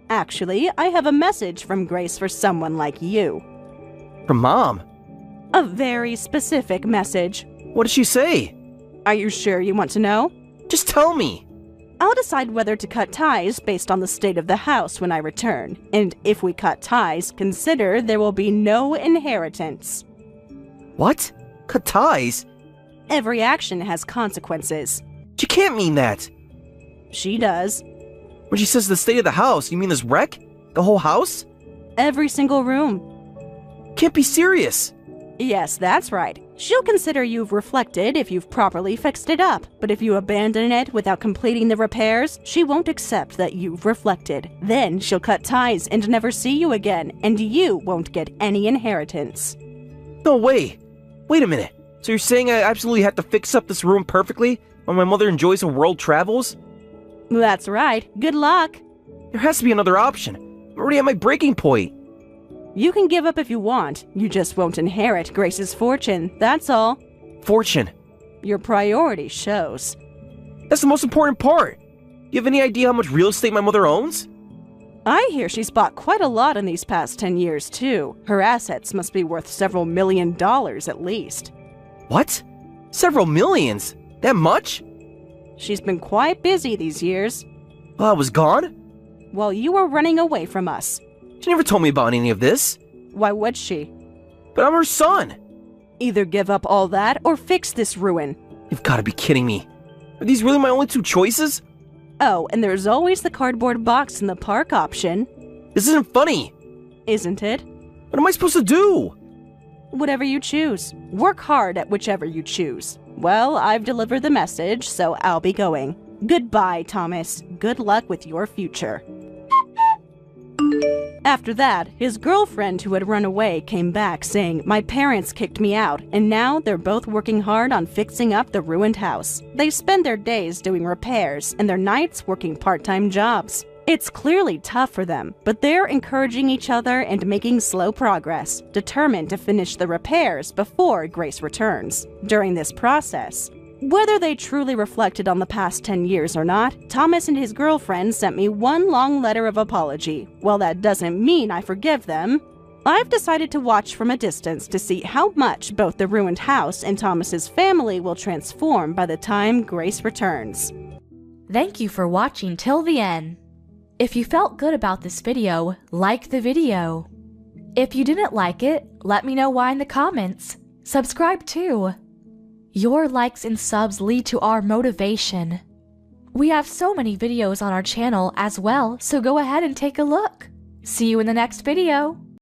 Actually, I have a message from Grace for someone like you. From Mom? A very specific message. What did she say? Are you sure you want to know? Just tell me. I'll decide whether to cut ties based on the state of the house when I return. And if we cut ties, consider there will be no inheritance. What? Cut ties? Every action has consequences. She can't mean that. She does. When she says the state of the house, you mean this wreck? The whole house? Every single room. Can't be serious. Yes, that's right. She'll consider you've reflected if you've properly fixed it up. But if you abandon it without completing the repairs, she won't accept that you've reflected. Then she'll cut ties and never see you again, and you won't get any inheritance. No way. Wait a minute. So you're saying I absolutely have to fix up this room perfectly while my mother enjoys her world travels? That's right. Good luck. There has to be another option. I'm already at my breaking point. You can give up if you want. You just won't inherit Grace's fortune, that's all. Fortune. Your priority shows. That's the most important part. Do you have any idea how much real estate my mother owns? I hear she's bought quite a lot in these past 10 years, too. Her assets must be worth several $1 million at least. What? Several millions? That much? She's been quite busy these years. While I was gone? While you were running away from us. She never told me about any of this. Why would she? But I'm her son. Either give up all that or fix this ruin. You've got to be kidding me. Are these really my only two choices? Oh, and there's always the cardboard box in the park option. This isn't funny. Isn't it? What am I supposed to do? Whatever you choose. Work hard at whichever you choose. Well, I've delivered the message, so I'll be going. Goodbye, Thomas. Good luck with your future. After that, his girlfriend who had run away came back saying, "My parents kicked me out, and now they're both working hard on fixing up the ruined house. They spend their days doing repairs and their nights working part-time jobs. It's clearly tough for them, but they're encouraging each other and making slow progress, determined to finish the repairs before Grace returns. During this process, whether they truly reflected on the past 10 years or not, Thomas and his girlfriend sent me one long letter of apology. While that doesn't mean I forgive them, I've decided to watch from a distance to see how much both the ruined house and Thomas's family will transform by the time Grace returns. Thank you for watching till the end. If you felt good about this video, like the video. If you didn't like it, let me know why in the comments. Subscribe too. Your likes and subs lead to our motivation. We have so many videos on our channel as well, so go ahead and take a look. See you in the next video.